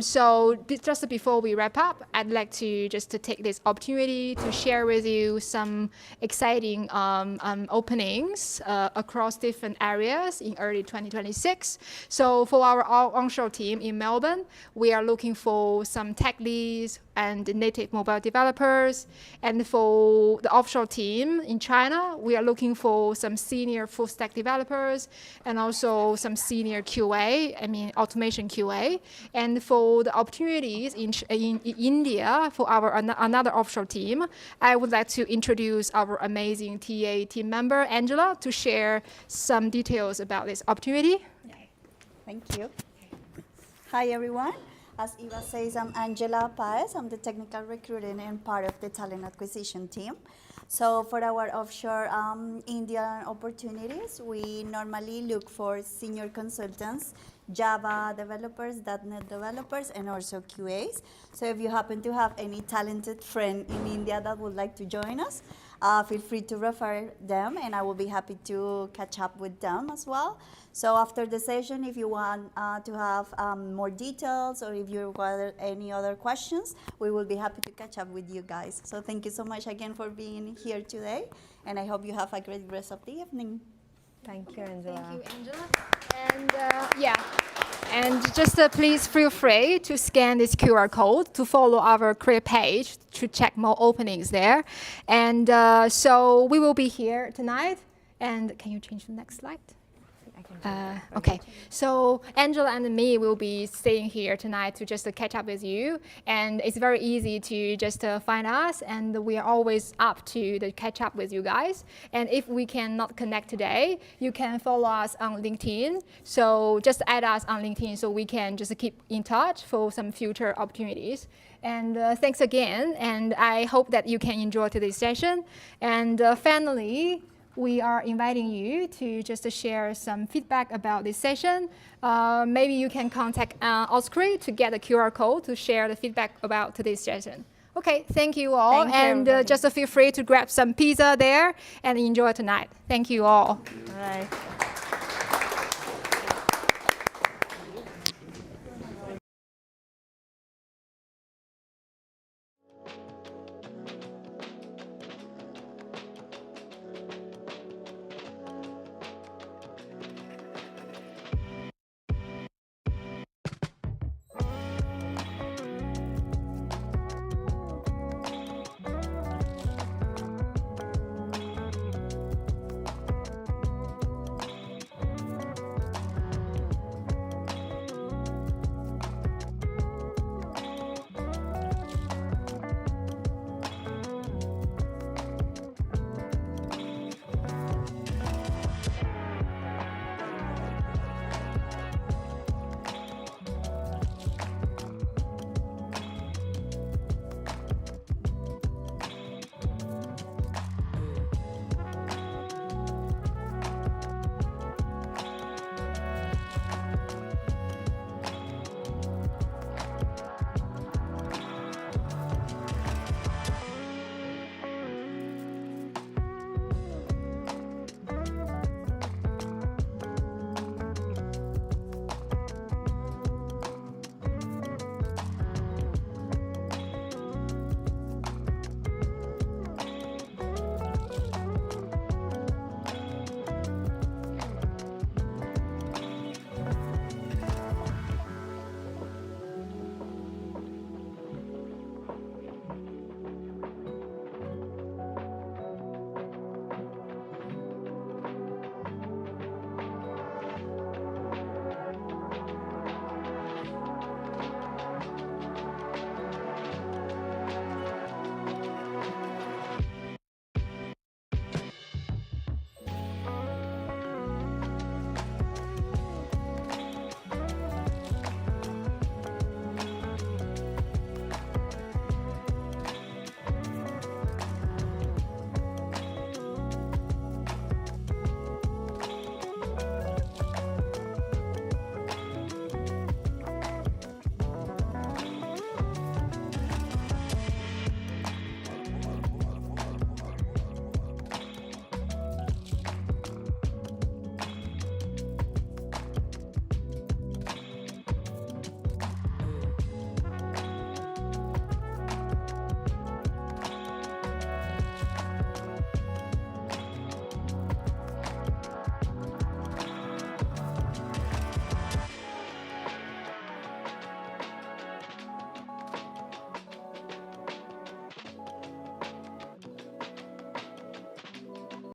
So just before we wrap up, I'd like to take this opportunity to share with you some exciting openings across different areas in early 2026. So for our onshore team in Melbourne, we are looking for some tech leads and native mobile developers, developers. And for the offshore team in China, we are looking for some senior full stack developers and also some senior QA, automation QA. And for the opportunities in India for our another offshore team, I would like to introduce our amazing TA team member, Angela, to share some details about this opportunity. Thank you. Hi, everyone. As Eva says, I'm Angela Paez. I'm the technical recruiter and part of the talent acquisition team. So for our offshore Indian opportunities, we normally look for senior consultants, Java developers, .NET developers, and also QAs. So if you happen to have any talented friend in India that would like to join us, feel free to refer them, and I will be happy to catch up with them as well. So after the session, if you want to have more details or if you require any other questions, we will be happy to catch up with you guys. So thank you so much again for being here today, and I hope you have a great rest of the evening. Thank you, Angela. Thank you, Angela. And just please feel free to scan this QR code to follow our career page to check more openings there. And so we will be here tonight. And can you change the next slide? Okay, so Angela and me will be staying here tonight to just catch up with you, and it's very easy to just find us, and we are always up to catch up with you guys. And if we cannot connect today, you can follow us on LinkedIn, so just add us on LinkedIn so we can just keep in touch for some future opportunities. And thanks again, and I hope that you can enjoy today's session. And finally, we are inviting you to just share some feedback about this session. Maybe you can contact Osprey to get a QR code to share the feedback about today's session. Okay, thank you all. Thank you, just feel free to grab some pizza there and enjoy tonight. Thank you all. All right.